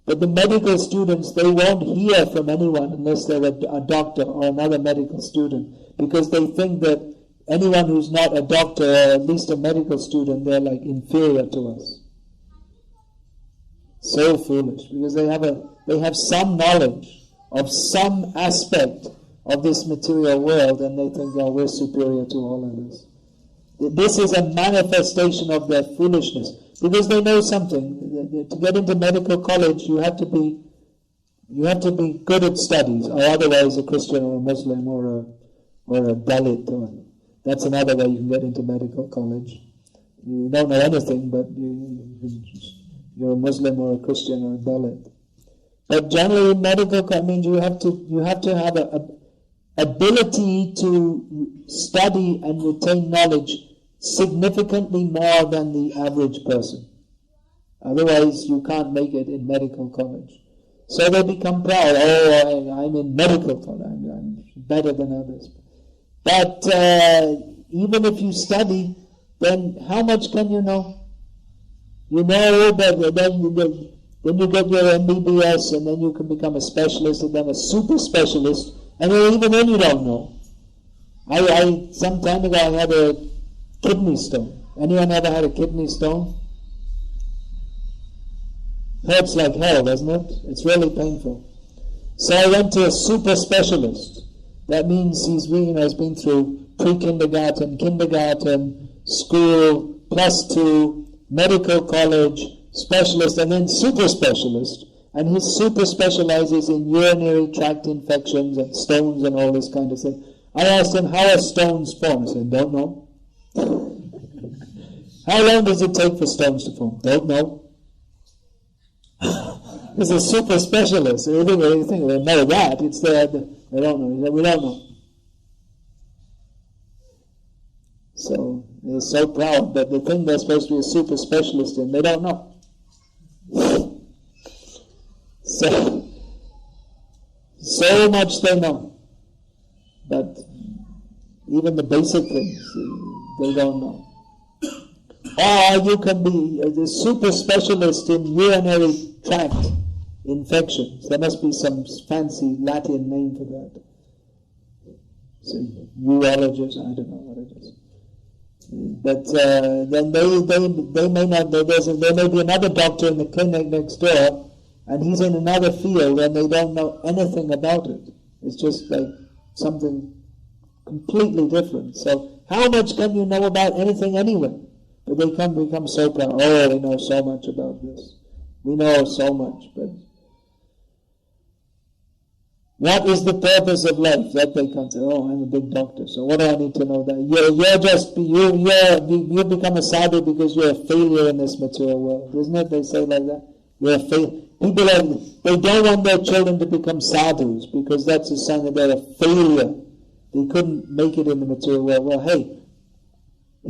S6: but the medical students, they won't hear from anyone unless they're a doctor or another medical student, because they think that anyone who's not a doctor or at least a medical student, they're like inferior to us. So foolish, because they have some knowledge of some aspect of this material world, and they think, we're superior to all others. This is a manifestation of their foolishness, because they know something. to get into medical college, you have to be good at studies, or otherwise a Christian or a Muslim or a Dalit. That's another way you can get into medical college. You don't know anything, but you're a Muslim or a Christian or a Dalit. But generally, in medical college, you have to have a ability to study and retain knowledge significantly more than the average person. Otherwise, you can't make it in medical college. So they become proud. I'm in medical college. I'm better than others. But even if you study, then how much can you know? You know, but then you get your MBBS, and then you can become a specialist, and then a super specialist, and even then you don't know. I some time ago I had a kidney stone. Anyone ever had a kidney stone? Hurts like hell, doesn't it? It's really painful. So I went to a super specialist. That means he's been through pre-kindergarten, kindergarten, school, +2, medical college, specialist, and then super specialist. And he super specializes in urinary tract infections and stones and all this kind of thing. I asked him, how are stones formed? I said, don't know. How long does it take for stones to form? Don't know. He's a super specialist. They think they know that. It's there. They don't know. He said, we don't know. So they're so proud that the thing they're supposed to be a super specialist in, they don't know. So much they know. But even the basic things, they don't know. Or you can be a super specialist in urinary tract infections. There must be some fancy Latin name for that. So, urologist, I don't know what it is. But then they may not. There may be another doctor in the clinic next door, and he's in another field, and they don't know anything about it. It's just like something completely different. So how much can you know about anything anyway? But they become so proud. Oh, they know so much about this. We know so much, but what is the purpose of life? That they can't say, oh, I'm a big doctor, so what do I need to know that? You become a sadhu because you're a failure in this material world. Isn't it? They say like that. You're a failure. People they don't want their children to become sadhus because that's a sign that they're a failure. They couldn't make it in the material world. Well, hey,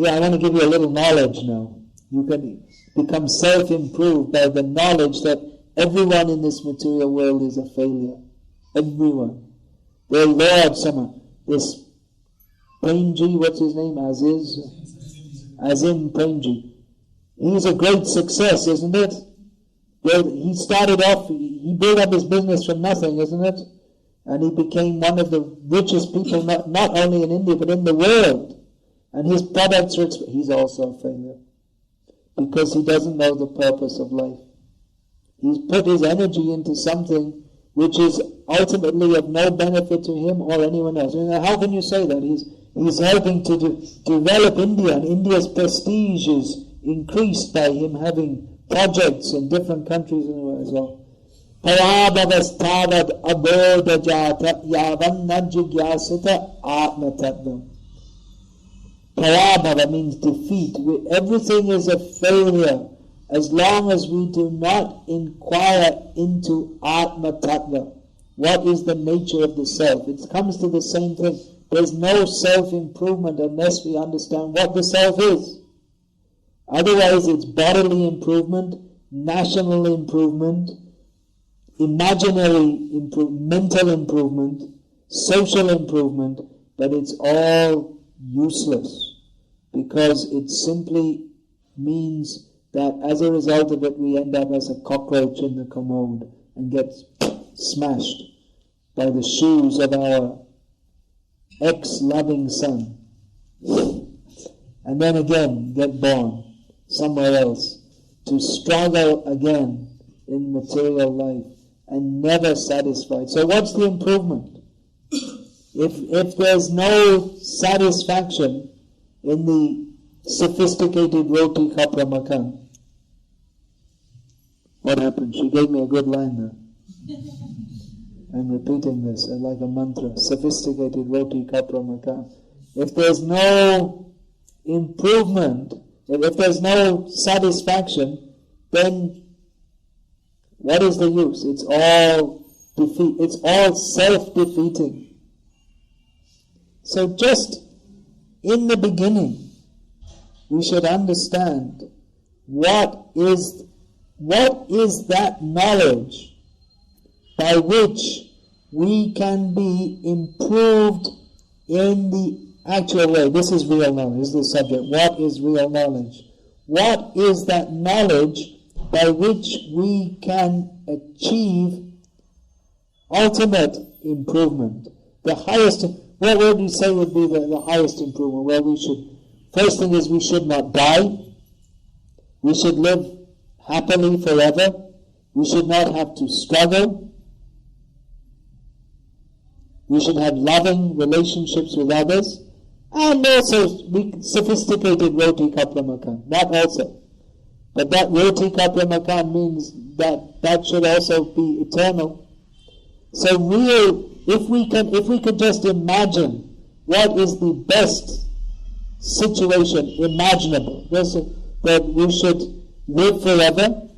S6: I want to give you a little knowledge now. You can become self-improved by the knowledge that everyone in this material world is a failure. Everyone. Their Lord, this Premji, what's his name? Azim Premji. He's a great success, isn't it? Well, he started off, he built up his business from nothing, isn't it? And he became one of the richest people, not only in India, but in the world. And his products are, he's also a failure. Because he doesn't know the purpose of life. He's put his energy into something which is ultimately of no benefit to him or anyone else. How can you say that? He's helping to develop India, and India's prestige is increased by him having projects in different countries in the world as well. Parabhavastavad abodajata yavanna jigyasita atmatattvam. Parabhava means defeat. Everything is a failure as long as we do not inquire into Atma Tattva. What is the nature of the self? It comes to the same thing. There's no self-improvement unless we understand what the self is. Otherwise it's bodily improvement, national improvement, imaginary improvement, mental improvement, social improvement, but it's all useless because it simply means that as a result of it we end up as a cockroach in the commode and get smashed by the shoes of our ex-loving son, and then again get born somewhere else to struggle again in material life and never satisfied. So what's the improvement? If there's no satisfaction in the sophisticated roti kapra makan, What happened? She gave me a good line there. I'm repeating this like a mantra. Sophisticated roti kapra makan. If there's no improvement, if there's no satisfaction, then what is the use? It's all defeat. It's all self-defeating. So just in the beginning, we should understand what is that knowledge by which we can be improved in the actual way. This is real knowledge, this is the subject. What is real knowledge? What is that knowledge by which we can achieve ultimate improvement? The highest, what would you say would be the highest improvement? Well, first thing is we should not die. We should live happily forever. We should not have to struggle. We should have loving relationships with others. And also sophisticated roti kapra makan. That also. But that roti kapra makan means that should also be eternal. So if we could just imagine what is the best situation imaginable, that we should live forever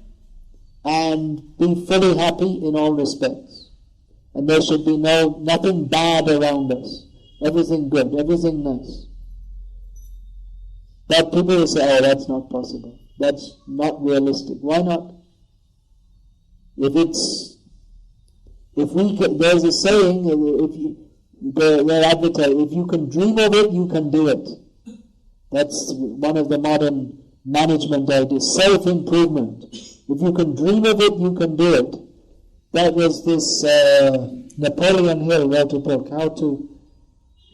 S6: and be fully happy in all respects. And there should be nothing bad around us. Everything good, everything nice. But people will say, oh, that's not possible. That's not realistic. Why not? There's a saying, they're advertising, if you can dream of it, you can do it. That's one of the modern management ideas, self-improvement. If you can dream of it, you can do it. That was this, Napoleon Hill wrote a book, How to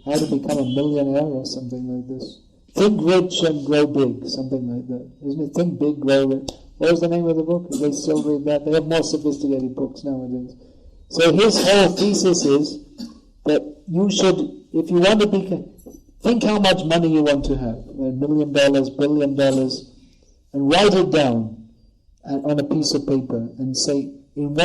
S6: Become a Millionaire or something like this. Think rich and grow big, something like that. Isn't it? Think big, grow rich. What was the name of the book? They still read that? They have more sophisticated books nowadays. So his whole thesis is that you should, if you want to think how much money you want to have, $1 million, $1 billion, and write it down on a piece of paper and say in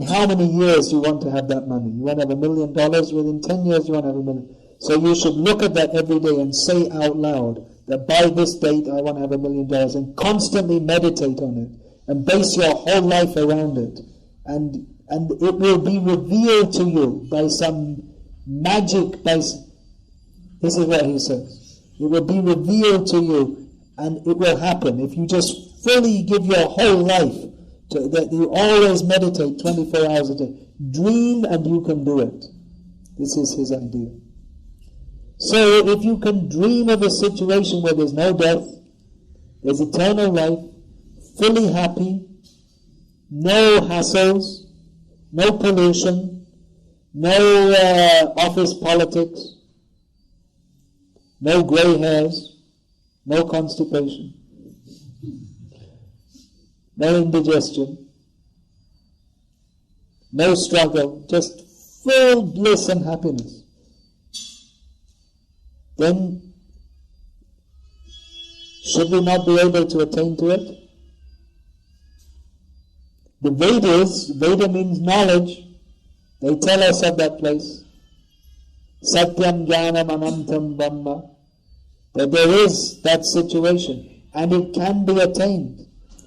S6: how many years you want to have that money. You want to have $1 million within 10 years, you want to have $1 million. So you should look at that every day and say out loud that by this date I want to have $1 million, and constantly meditate on it and base your whole life around it. And it will be revealed to you by some magic, this is what he says. It will be revealed to you, and it will happen if you just fully give your whole life to that. You always meditate 24 hours a day. Dream and you can do it. This is his idea. So if you can dream of a situation where there's no death, there's eternal life, fully happy, no hassles, no pollution, no office politics, no grey hairs, no constipation, no indigestion, no struggle, just full bliss and happiness. Then, should we not be able to attain to it? The Vedas, Veda means knowledge, they tell us of that place. Satyam Jnanam Anantam Brahma. That there is that situation, and it can be attained.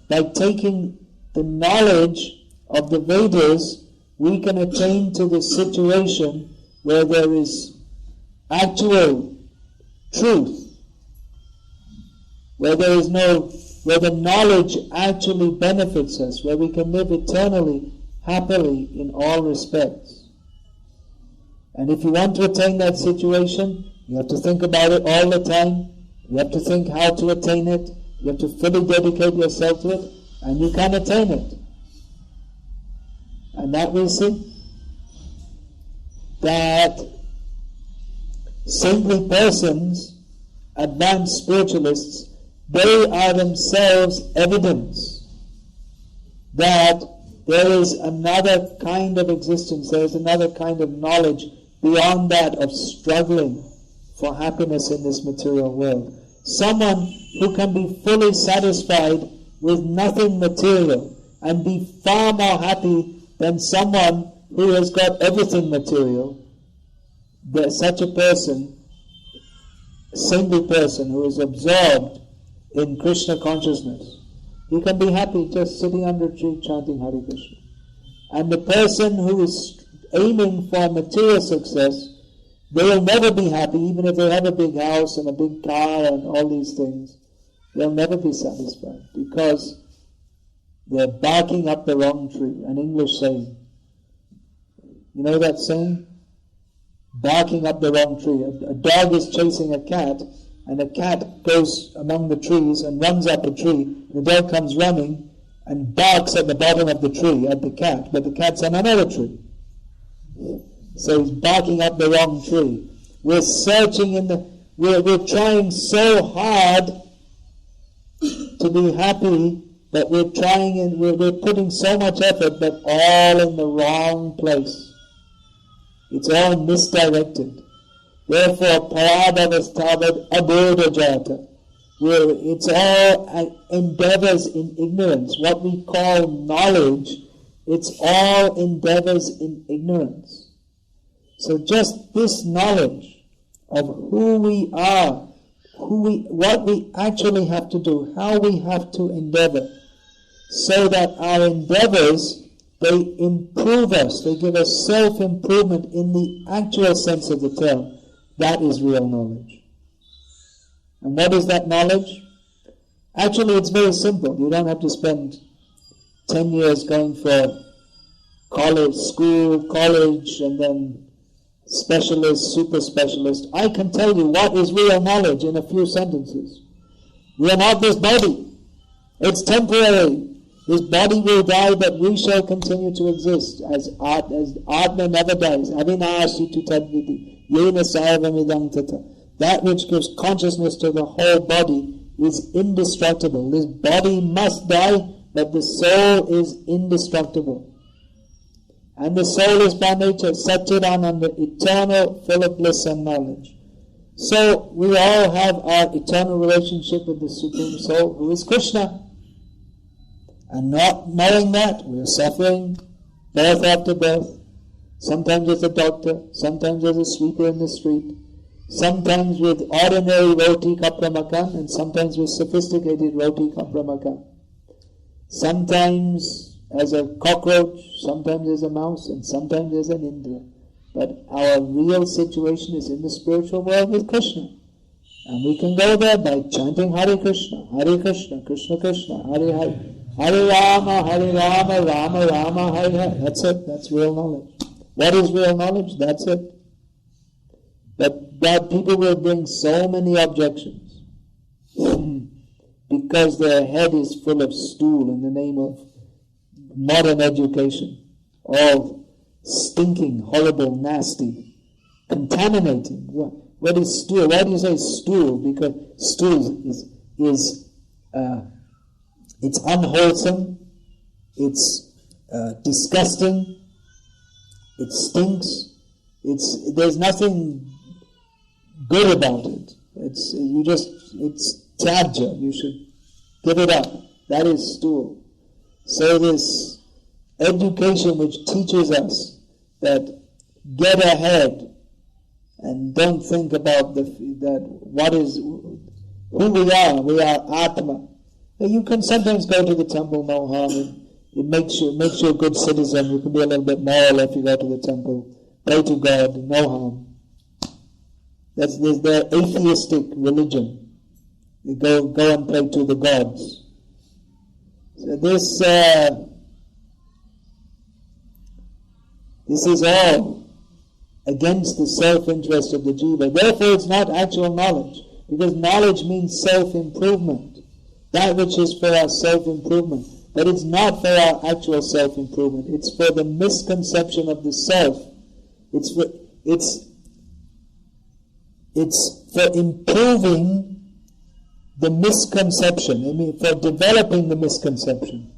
S6: By taking the knowledge of the Vedas, we can attain to the situation where there is actual truth, where the knowledge actually benefits us, where we can live eternally, happily in all respects. And if you want to attain that situation, you have to think about it all the time. You have to think how to attain it. You have to fully dedicate yourself to it, and you can attain it. And that we see that saintly persons, advanced spiritualists, they are themselves evidence that there is another kind of existence, there is another kind of knowledge beyond that of struggling for happiness in this material world. Someone who can be fully satisfied with nothing material and be far more happy than someone who has got everything material. There's such a person, a saintly person who is absorbed in Krishna consciousness. He can be happy just sitting under a tree chanting Hare Krishna. And the person who is aiming for material success, they will never be happy, even if they have a big house and a big car and all these things. They'll never be satisfied because they're barking up the wrong tree, an English saying. You know that saying? Barking up the wrong tree. A dog is chasing a cat, and a cat goes among the trees and runs up a tree. The dog comes running and barks at the bottom of the tree at the cat, but the cat's on another tree. So he's barking up the wrong tree. We're searching we're trying so hard to be happy, but we're putting so much effort, but all in the wrong place. It's all misdirected. Therefore, paradavastavad abodhajata. It's all endeavors in ignorance. What we call knowledge, it's all endeavors in ignorance. So just this knowledge of who we are, what we actually have to do, how we have to endeavor, so that our endeavors, they improve us, they give us self-improvement in the actual sense of the term. That is real knowledge. And what is that knowledge? Actually, it's very simple. You don't have to spend 10 years going for college, and then specialist, super specialist. I can tell you what is real knowledge in a few sentences. We are not this body. It's temporary. This body will die, but we shall continue to exist as Atma never dies. Avinashi tu tadviti, yena sarvamidam tata. That which gives consciousness to the whole body is indestructible. This body must die, but the soul is indestructible. And the soul is by nature Satchidananda, eternal, full of bliss and knowledge. So we all have our eternal relationship with the Supreme Soul, who is Krishna. And not knowing that, we are suffering birth after birth. Sometimes as a doctor, sometimes as a sweeper in the street, sometimes with ordinary roti kapramakan, and sometimes with sophisticated roti kapramakan. Sometimes as a cockroach, sometimes as a mouse, and sometimes as an Indra. But our real situation is in the spiritual world with Krishna. And we can go there by chanting Hare Krishna, Krishna Krishna, Hare Hare, Hare Rama, Rama Rama, Hare Hare. That's it. That's real knowledge. What is real knowledge? That's it. But people will bring so many objections because their head is full of stool in the name of modern education. All stinking, horrible, nasty, contaminating. What is stool? Why do you say stool? Because stool is it's unwholesome, it's disgusting, it stinks, there's nothing good about it. It's tyaja, you should give it up. That is stool. So this education which teaches us that get ahead and don't think about who we are Atma. You can sometimes go to the temple, no harm. It makes you a good citizen. You can be a little bit moral if you go to the temple. Pray to God, no harm. That's their atheistic religion. They go and pray to the gods. So this is all against the self-interest of the jiva. Therefore, it's not actual knowledge, because knowledge means self-improvement. That which is for our self-improvement. But it's not for our actual self-improvement. It's for the misconception of the self. It's for improving the misconception. For developing the misconception.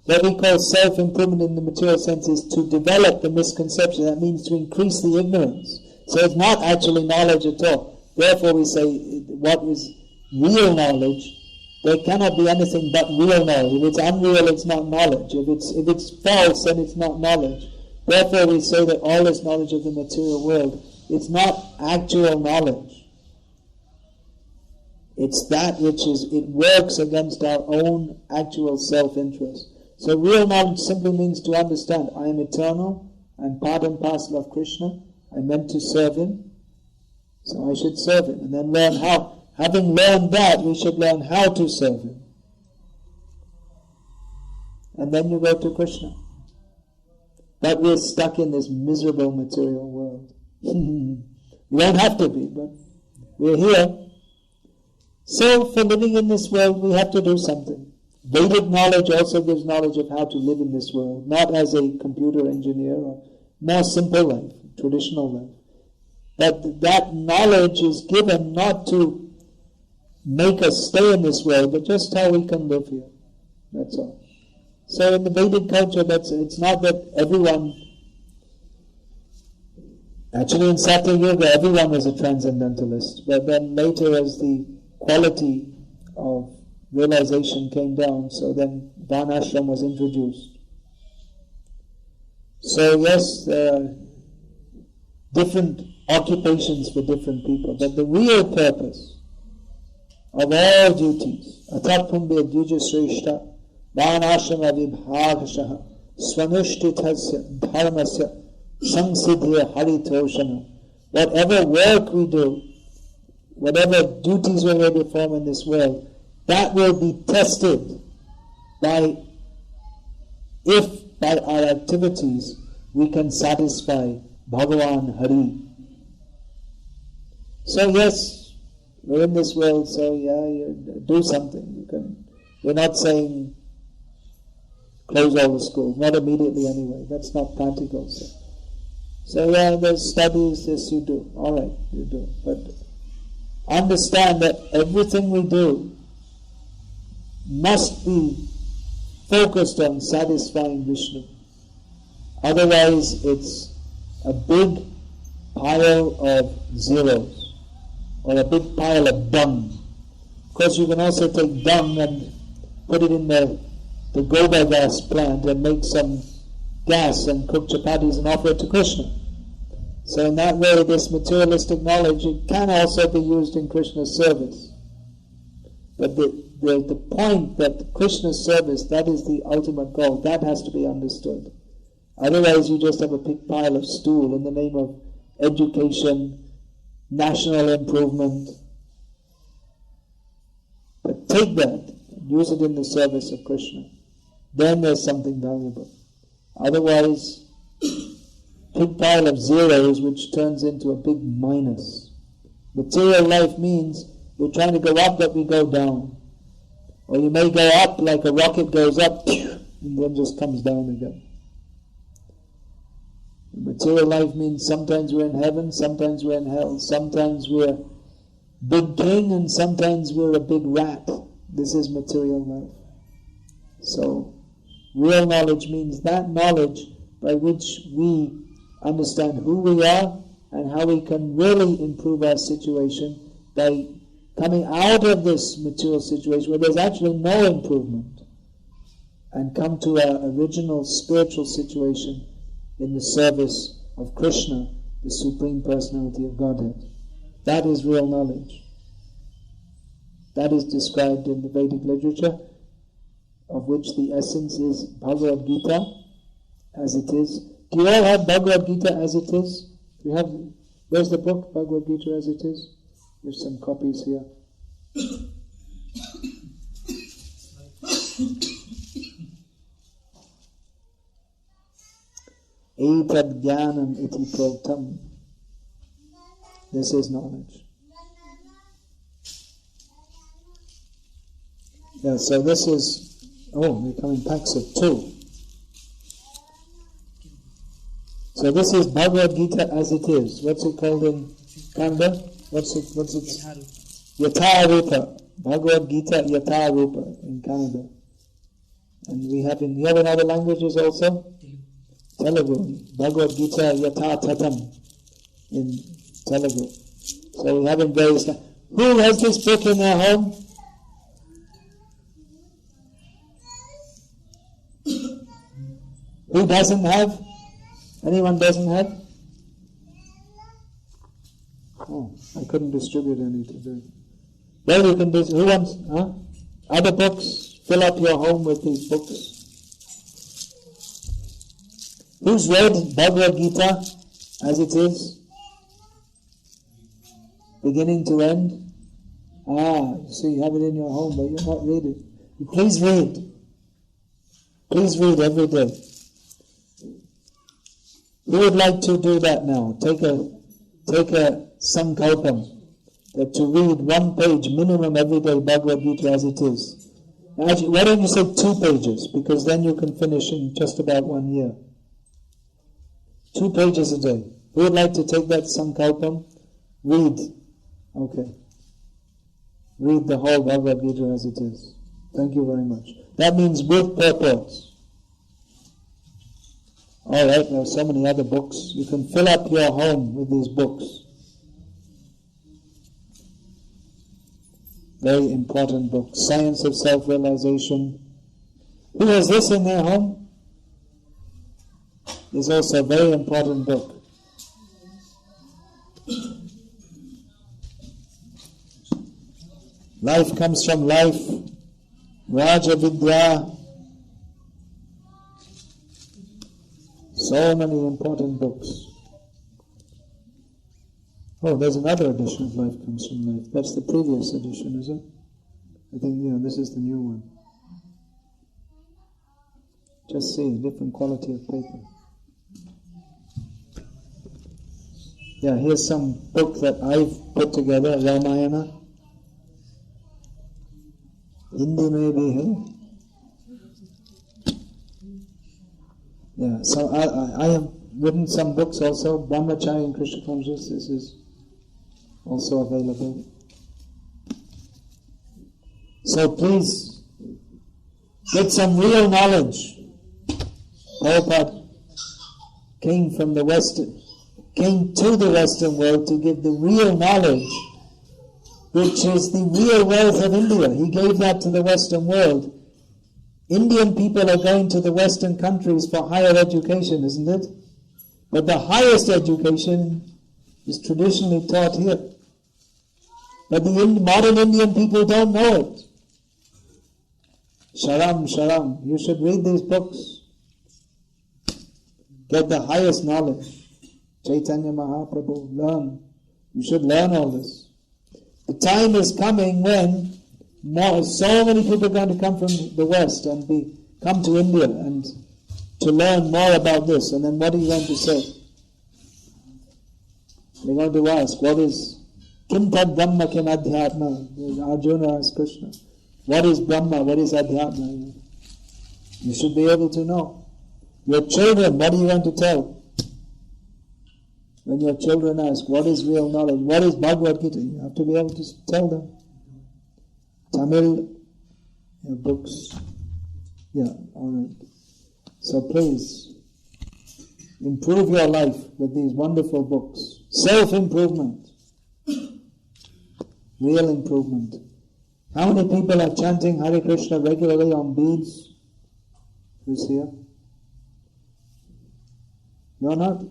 S6: What we call self-improvement in the material sense is to develop the misconception. That means to increase the ignorance. So it's not actually knowledge at all. Therefore we say what is real knowledge there cannot be anything but real knowledge. If it's unreal, it's not knowledge. If it's false, then it's not knowledge. Therefore, we say that all this knowledge of the material world, it's not actual knowledge. It's that which it works against our own actual self-interest. So real knowledge simply means to understand, I am eternal, I'm part and parcel of Krishna, I'm meant to serve Him, so I should serve Him. And then learn how. Having learned that, we should learn how to serve Him. And then you go to Krishna. But we're stuck in this miserable material world. We don't have to be, but we're here. So for living in this world, we have to do something. Vedic knowledge also gives knowledge of how to live in this world, not as a computer engineer or more simple life, traditional life. But that knowledge is given not to make us stay in this world, but just how we can live here. That's all. So in the Vedic culture, it's not that everyone, actually in Satya Yuga, everyone was a transcendentalist, but then later as the quality of realization came down, so then Varnashram was introduced. So yes, there are different occupations for different people, but the real purpose of all duties, atatpumbir dvijashreshta, Varnashrama vibhagashaha, swanushthitasya dharmasya, samsiddhya haritoshana. Whatever work we do, whatever duties we may perform in this world, that will be tested if by our activities we can satisfy Bhagavan Hari. So yes, we're in this world, so you do something. We're not saying close all the schools, not immediately anyway. That's not practical. So there's studies, this you do. All right, you do. But understand that everything we do must be focused on satisfying Vishnu. Otherwise, it's a big pile of zeros, or a big pile of dung. Of course, you can also take dung and put it in the Goba gas plant and make some gas and cook chapatis and offer it to Krishna. So in that way, this materialistic knowledge, it can also be used in Krishna's service. But the point that Krishna's service, that is the ultimate goal, that has to be understood. Otherwise, you just have a big pile of stool in the name of education, national improvement. But take that, use it in the service of Krishna. Then there's something valuable. Otherwise, big pile of zeros which turns into a big minus. Material life means we're trying to go up but we go down. Or you may go up like a rocket goes up and then just comes down again. Material life means sometimes we're in heaven, sometimes we're in hell, sometimes we're big king and sometimes we're a big rat. This is material life. So, real knowledge means that knowledge by which we understand who we are and how we can really improve our situation by coming out of this material situation where there's actually no improvement and come to our original spiritual situation in the service of Krishna, the Supreme Personality of Godhead. That is real knowledge. That is described in the Vedic literature, of which the essence is Bhagavad Gita as it is. Do you all have Bhagavad Gita as it is? Where's the book, Bhagavad Gita as it is? There's some copies here. Etad jnanam iti protam. This is knowledge. Yeah, so this is, they come in packs of 2. So this is Bhagavad Gita as it is. What's it called in Kannada? What's it? Yatha Rupa. Bhagavad Gita Yatha Rupa in Kannada. And you have in other languages also? Telugu. Bhagavad Gita Yatha Tatam in Telugu. So we have in various. Who has this book in their home? Who doesn't have? Anyone doesn't have? Oh, I couldn't distribute any today. Well, you can do. Who wants? Other books? Fill up your home with these books. Who's read Bhagavad Gita as it is? Beginning to end? So you have it in your home, but you're not reading. Please read. Please read every day. Who would like to do that now? Take a sankalpam, that to read 1 page minimum every day, Bhagavad Gita as it is. Actually, why don't you say 2 pages? Because then you can finish in just about 1 year. 2 pages a day. Who would like to take that sankalpam? Read. Okay. Read the whole Bhagavad Gita as it is. Thank you very much. That means with purpose. Alright, there are so many other books. You can fill up your home with these books. Very important book. Science of Self-Realization. Who has this in their home? Is also a very important book. Life comes from life. Raja Vidya. So many important books. Oh, there's another edition of Life Comes from Life. That's the previous edition, is it? I think, this is the new one. Just see, different quality of paper. Yeah, here's some book that I've put together, Ramayana. Hindi mein bhi hai. Yeah, so I have written some books also. Brahmacharya and Krishna Consciousness is also available. So please, get some real knowledge. Prabhupada came to the Western world to give the real knowledge, which is the real wealth of India. He gave that to the Western world. Indian people are going to the Western countries for higher education, isn't it? But the highest education is traditionally taught here. But the modern Indian people don't know it. Sharam, you should read these books. Get the highest knowledge. Chaitanya Mahaprabhu, learn. You should learn all this. The time is coming when so many people are going to come from the West and come to India and to learn more about this. And then what are you going to say? They're going to ask, what is Kim Tad Brahma Kim Adhyatma? Arjuna asked Krishna. What is Brahma? What is Adhyatma? You should be able to know. Your children, what are you going to tell? When your children ask, what is real knowledge? What is Bhagavad Gita? You have to be able to tell them. Tamil books. Yeah, alright. So please, improve your life with these wonderful books. Self-improvement. Real improvement. How many people are chanting Hare Krishna regularly on beads? Who's here? You're not?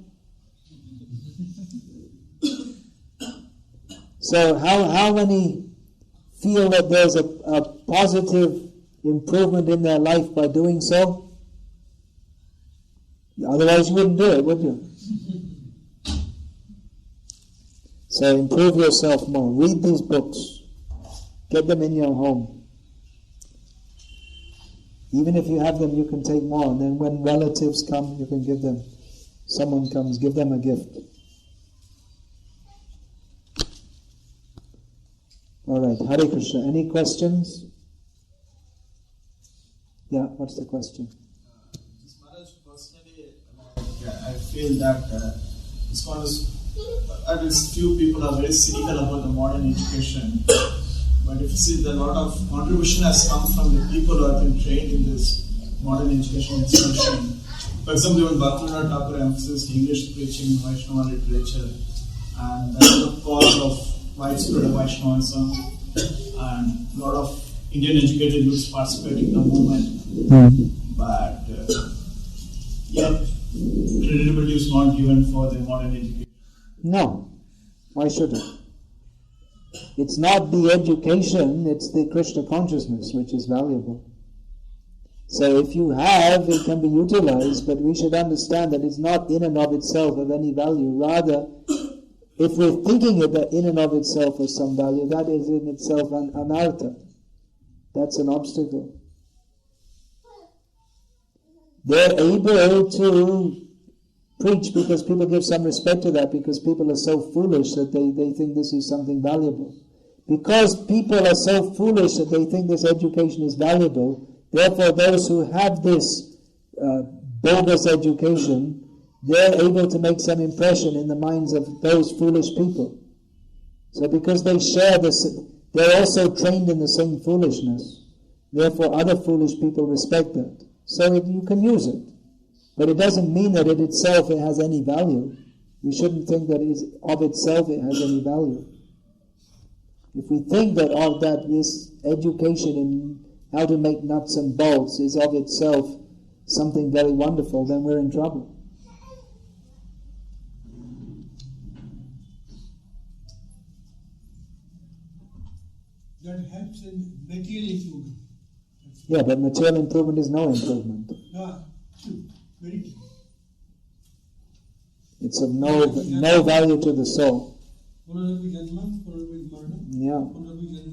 S6: So how many feel that there's a positive improvement in their life by doing so? Otherwise you wouldn't do it, would you? So improve yourself more. Read these books. Get them in your home. Even if you have them, you can take more. And then when relatives come, you can give them. Someone comes, give them a gift. Alright, Hare Krishna. Any questions? Yeah, what's the question?
S3: Maharaj, personally, I feel that ISKCON is, at least few people are very cynical about the modern education. But if you see, a lot of contribution has come from the people who have been trained in this modern education institution. For example, even Bhaktivinoda Thakur emphasized English preaching, Vaishnava literature, and that's the cause of widespread Vaishnavism, and a lot of Indian educated youths participating in the movement. But yet credibility is not given for the modern education.
S6: No. Why should it? It's not the education, it's the Krishna consciousness which is valuable. So if you have, it can be utilized, but we should understand that it's not in and of itself of any value. Rather, if we're thinking it in and of itself of some value, that is in itself an anartha. That's an obstacle. They're able to preach because people give some respect to that, because people are so foolish that they think this is something valuable. Because people are so foolish that they think this education is valuable, therefore those who have this bogus education, they're able to make some impression in the minds of those foolish people. So because they share this, they're also trained in the same foolishness. Therefore other foolish people respect that. So you can use it. But it doesn't mean that in itself it has any value. We shouldn't think that of itself it has any value. If we think that this education in how to make nuts and bolts is of itself something very wonderful, then we're in trouble.
S4: That helps in material improvement.
S6: Yeah, but material improvement is no improvement.
S4: True. Very true.
S6: It's of no value to the soul.
S4: पुनर्जन्म, पुनर्जन्म,
S6: Yeah.
S4: पुनर्जन्म